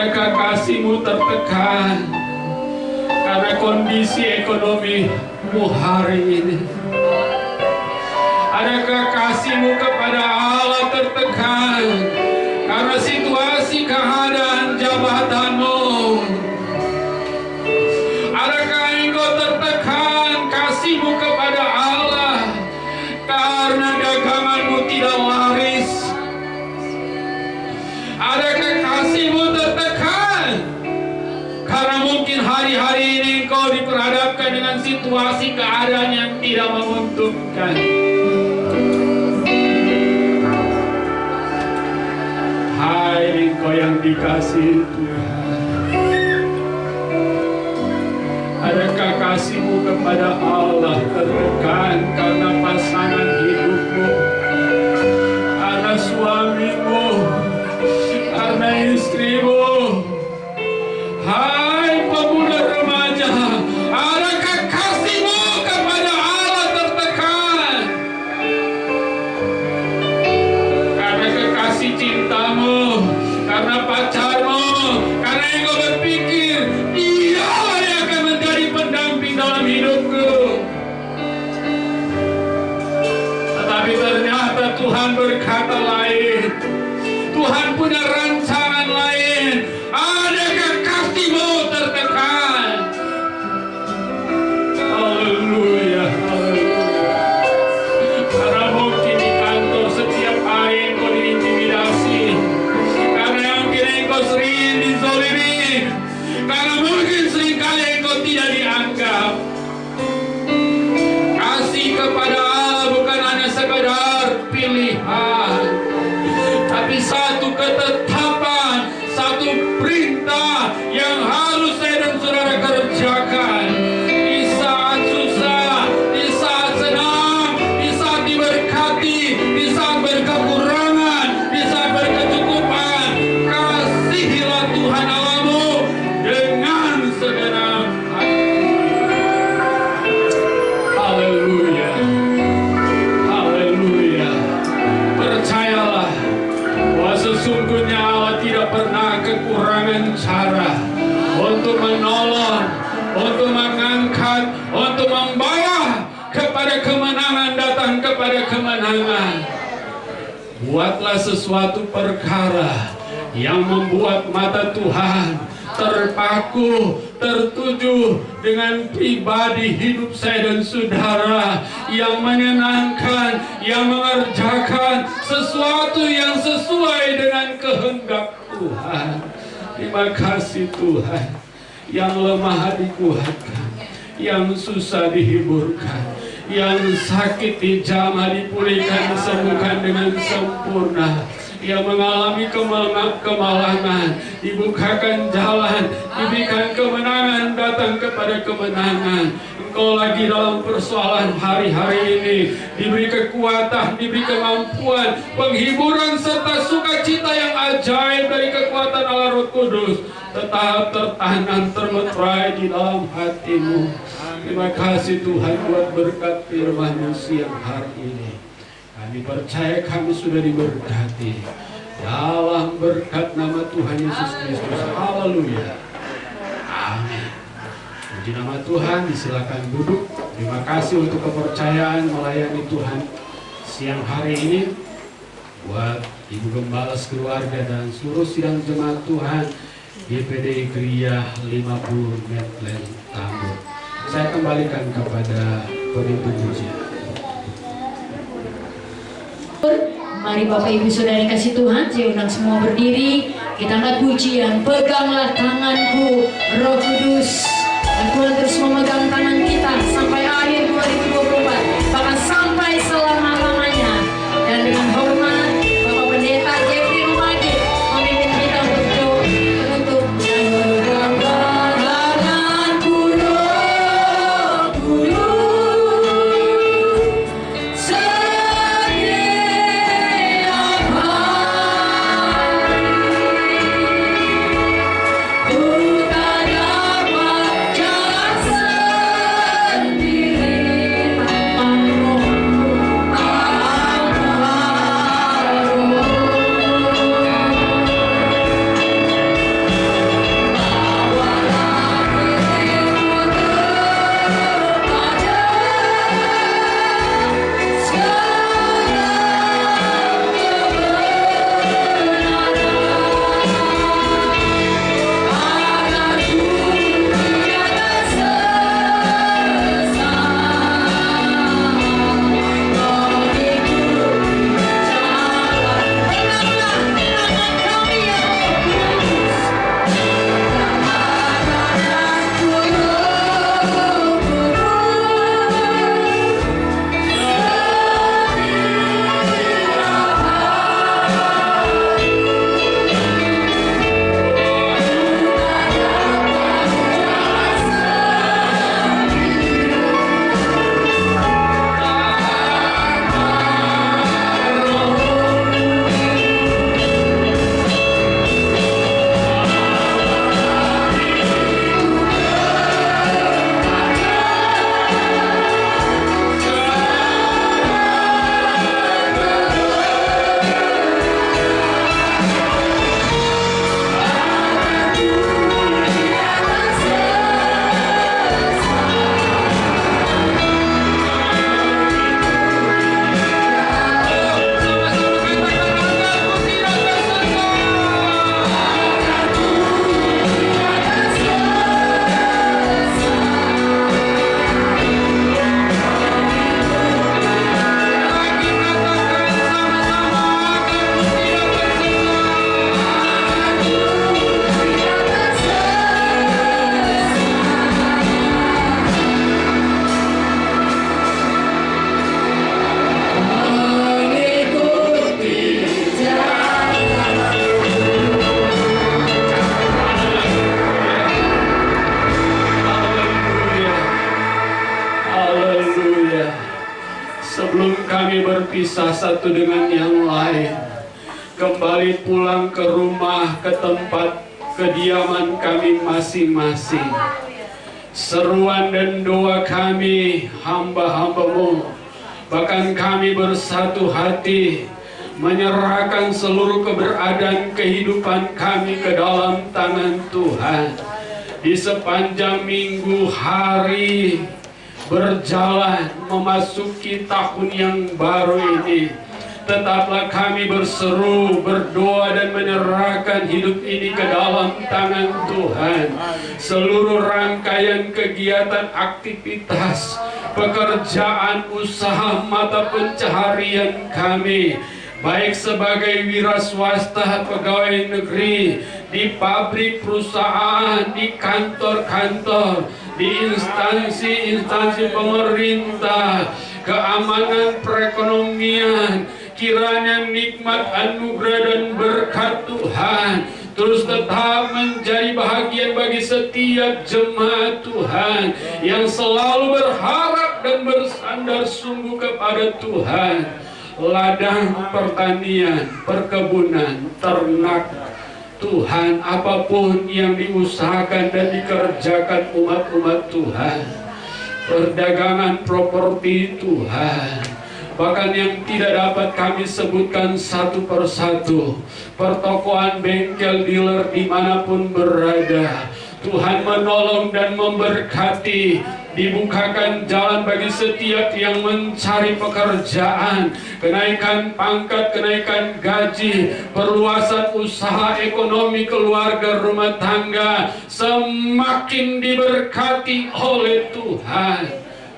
Speaker 4: Adakah kasih-Mu tertekan karena kondisi ekonomimu hari ini? Adakah kasih-Mu kepada Allah tertekan karena situasi keadaan jabatanmu? Adakah engkau tertekan kasih-Mu kepada Allah karena daganganmu tidak laris? Adakah kasih-Mu tertekan karena mungkin hari-hari ini engkau diperhadapkan dengan situasi keadaan yang tidak menguntungkan? Hai engkau yang dikasihi Tuhan, adakah kasih-Mu kepada Allah tertekan karena pasangan hidupmu, karena suamimu, karena istrimu? Hai pemuda remaja, adakah kasih-Mu kepada Allah tertekan karena kekasih cintamu, karena pacarmu, karena engkau berpikir dialah yang akan menjadi pendamping dalam hidupku, tetapi ternyata Tuhan berkata lain. Tuhan punya rancangan lain. Adakah kasih-Mu tertekan? Haleluya, haleluya. Karena mungkin di kantor setiap hari engkau diintimidasi, karena mungkin engkau sering dizolimi, karena mungkin seringkali engkau tidak dianggap. Kasih kepada Allah bukan hanya sekadar pilihan, tapi satu ketetapan, satu perintah yang harus saya dan saudara kerjakan. Di saat susah, di saat senang, di saat diberkati, di saat berkekurangan, di saat berkecukupan, kasihilah Tuhan Allahmu dengan segenap hati. Haleluya, haleluya. Percayalah bahwa sesungguhnya Allah tidak pernah kekurangan cara untuk menolong, untuk mengangkat, untuk membawa kepada kemenangan, datang kepada kemenangan. Buatlah sesuatu perkara yang membuat mata Tuhan terpaku, tertuju dengan pribadi hidup saya dan saudara, yang menyenangkan, yang mengerjakan sesuatu yang sesuai dengan kehendak Tuhan. Terima kasih Tuhan. Yang lemah dikuatkan, yang susah dihiburkan, yang sakit dijamah, dipulihkan, disembuhkan dengan sempurna, yang mengalami kemalangan, dibukakan jalan, diberikan kemenangan, datang kepada kemenangan. Engkau lagi dalam persoalan hari-hari ini, diberi kekuatan, diberi kemampuan, penghiburan serta sukacita yang ajaib dari kekuatan Allah Roh Kudus tetap tertanam, termeterai di dalam hatimu. Terima kasih Tuhan buat berkat firman-Mu siang hari ini. Kami percaya kami sudah diberkati dalam berkat nama Tuhan Yesus Kristus. Haleluya. Amin. Puji nama Tuhan, disilakan duduk. Terima kasih untuk kepercayaan melayani Tuhan siang hari ini. Buat Ibu Gembala keluarga dan seluruh sidang jemaat Tuhan GPD Geria 50 Medland Tambun. Saya kembalikan kepada pemimpin pujian.
Speaker 1: Mari Bapak Ibu Saudara kasih Tuhan, saya undang semua berdiri. Kita angkat pujian, peganglah tanganku Roh Kudus. Dan Tuhan terus memegang tangan kita sampai akhir 2024, bahkan sampai selama-lamanya. Dan dengan hormat Bapak Pendeta Jeffrey Rumadi memimpin kita untuk peganglah tanganku Roh Kudus. Ku tak dapat jalan sendiri.
Speaker 4: sebelum kami berpisah satu dengan yang lain, kembali pulang ke rumah, ke tempat kediaman kami masing-masing. Seruan dan doa kami, hamba-hambamu, bahkan kami bersatu hati menyerahkan seluruh keberadaan kehidupan kami ke dalam tangan Tuhan. Di sepanjang minggu hari berjalan memasuki tahun yang baru ini, tetaplah kami berseru, berdoa dan menyerahkan hidup ini ke dalam tangan Tuhan. Seluruh rangkaian kegiatan, aktivitas, pekerjaan, usaha, mata pencaharian kami, baik sebagai wira swasta, pegawai negeri, di pabrik, perusahaan, di kantor-kantor, di instansi-instansi pemerintah, keamanan perekonomian, kiranya nikmat, anugerah dan berkat Tuhan terus tetap menjadi bahagian bagi setiap jemaat Tuhan yang selalu berharap dan bersandar sungguh kepada Tuhan. Ladang pertanian, perkebunan, ternak, Tuhan, apapun yang diusahakan dan dikerjakan umat-umat Tuhan, perdagangan properti Tuhan, bahkan yang tidak dapat kami sebutkan satu persatu, pertokoan, bengkel, dealer dimanapun berada, Tuhan menolong dan memberkati, dibukakan jalan bagi setiap yang mencari pekerjaan, kenaikan pangkat, kenaikan gaji, perluasan usaha ekonomi keluarga rumah tangga semakin diberkati oleh Tuhan.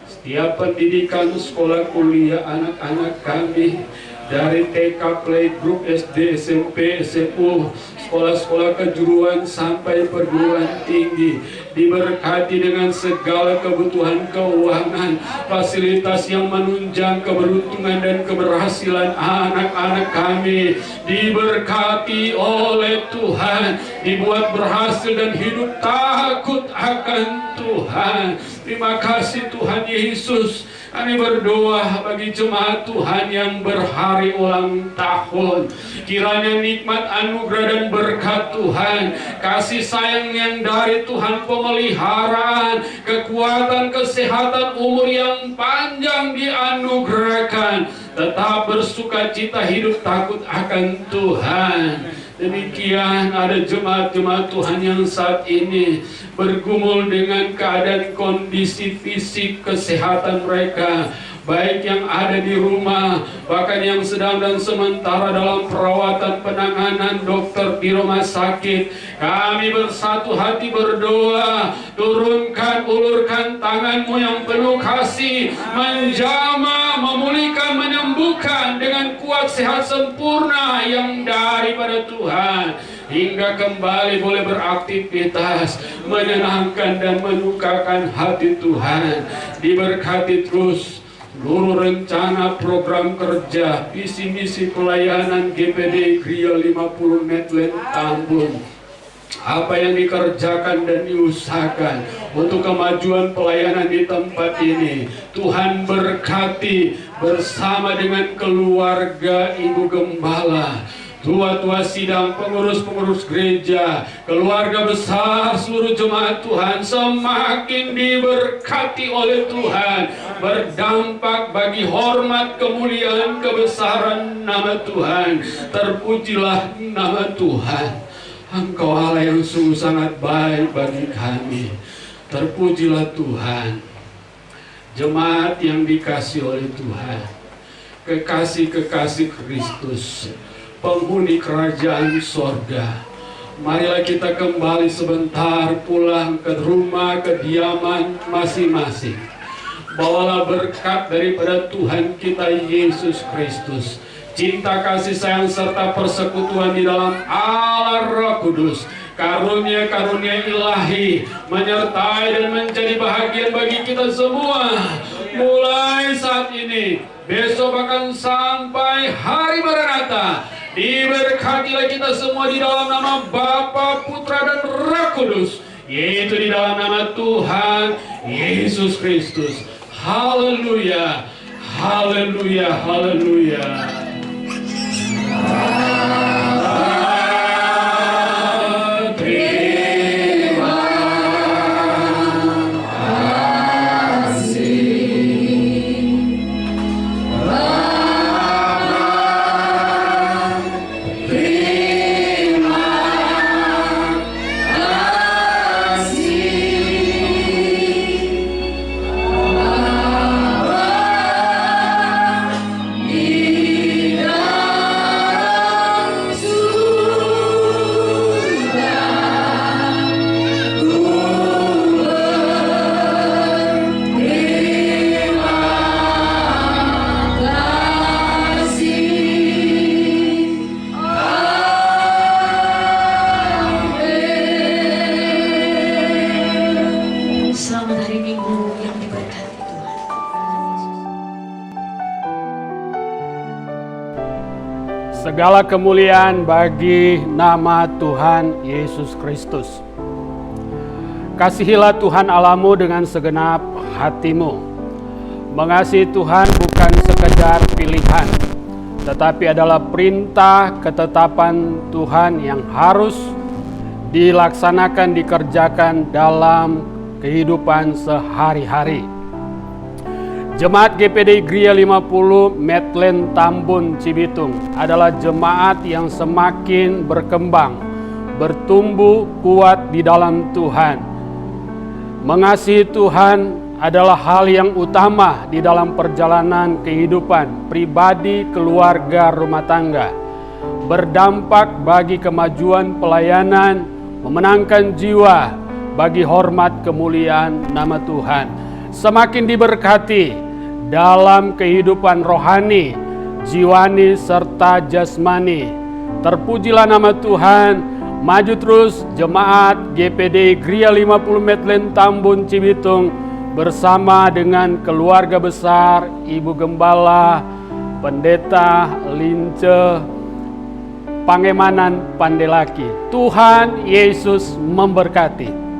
Speaker 4: Setiap pendidikan sekolah kuliah anak-anak kami, dari TK, playgroup, SD, SMP, SMU, sekolah-sekolah kejuruan sampai perguruan tinggi, diberkati dengan segala kebutuhan keuangan, fasilitas yang menunjang keberuntungan dan keberhasilan anak-anak kami, diberkati oleh Tuhan, dibuat berhasil dan hidup takut akan Tuhan. Terima kasih Tuhan Yesus. Kami berdoa bagi jemaat Tuhan yang berhari ulang tahun, kiranya nikmat, anugerah dan berkat Tuhan, kasih sayang yang dari Tuhan, pemeliharaan, kekuatan, kesehatan, umur yang panjang dianugerahkan, tetap bersukacita, hidup takut akan Tuhan. Demikian ada jemaat-jemaat Tuhan yang saat ini bergumul dengan keadaan kondisi fisik kesehatan mereka, baik yang ada di rumah, bahkan yang sedang dan sementara dalam perawatan penanganan dokter di rumah sakit. Kami bersatu hati berdoa, turunkan, ulurkan tangan-Mu yang penuh kasih, menjamah, memulihkan, menyembuhkan dengan kuat sehat sempurna yang daripada Tuhan, hingga kembali boleh beraktivitas, menyenangkan dan menyukakan hati Tuhan. Diberkati terus seluruh rencana program kerja, visi misi pelayanan GPD Gria 50 Medland Tambun, apa yang dikerjakan dan diusahakan untuk kemajuan pelayanan di tempat ini, Tuhan berkati bersama dengan keluarga Ibu Gembala, tua-tua sidang, pengurus-pengurus gereja, keluarga besar, seluruh jemaat Tuhan semakin diberkati oleh Tuhan, berdampak bagi hormat, kemuliaan, kebesaran nama Tuhan. Terpujilah nama Tuhan. Engkau Allah yang sungguh sangat baik bagi kami. Terpujilah Tuhan. Jemaat yang dikasih oleh Tuhan, kekasih-kekasih Kristus, penghuni kerajaan sorga, marilah kita kembali sebentar pulang ke rumah kediaman masing-masing. Bawalah berkat daripada Tuhan kita Yesus Kristus, cinta kasih sayang serta persekutuan di dalam Allah Roh Kudus, karunia-karunia ilahi menyertai dan menjadi bahagian bagi kita semua, mulai saat ini, besok bahkan sampai hari Maranatha. Diberkatilah kita semua di dalam nama Bapa, Putra dan Roh Kudus, yaitu di dalam nama Tuhan Yesus Kristus. Haleluya, Haleluya, haleluya.
Speaker 1: Selamat hari Minggu yang diberkati Tuhan.
Speaker 5: Segala kemuliaan bagi nama Tuhan Yesus Kristus. Kasihilah Tuhan Allahmu dengan segenap hatimu. Mengasihi Tuhan bukan sekedar pilihan, tetapi adalah perintah ketetapan Tuhan yang harus dilaksanakan, dikerjakan dalam kehidupan sehari-hari. Jemaat GPD Gria 50 Medland Tambun Cibitung adalah jemaat yang semakin berkembang, bertumbuh kuat di dalam Tuhan. Mengasihi Tuhan adalah hal yang utama di dalam perjalanan kehidupan pribadi, keluarga, rumah tangga. Berdampak bagi kemajuan pelayanan, memenangkan jiwa bagi hormat kemuliaan nama Tuhan. Semakin diberkati dalam kehidupan rohani, jiwani, serta jasmani. Terpujilah nama Tuhan. Maju terus jemaat GPD Gria 50 Medland Tambun Cibitung bersama dengan keluarga besar, Ibu Gembala, Pendeta Lince, Pangemanan Pandelaki. Tuhan Yesus memberkati.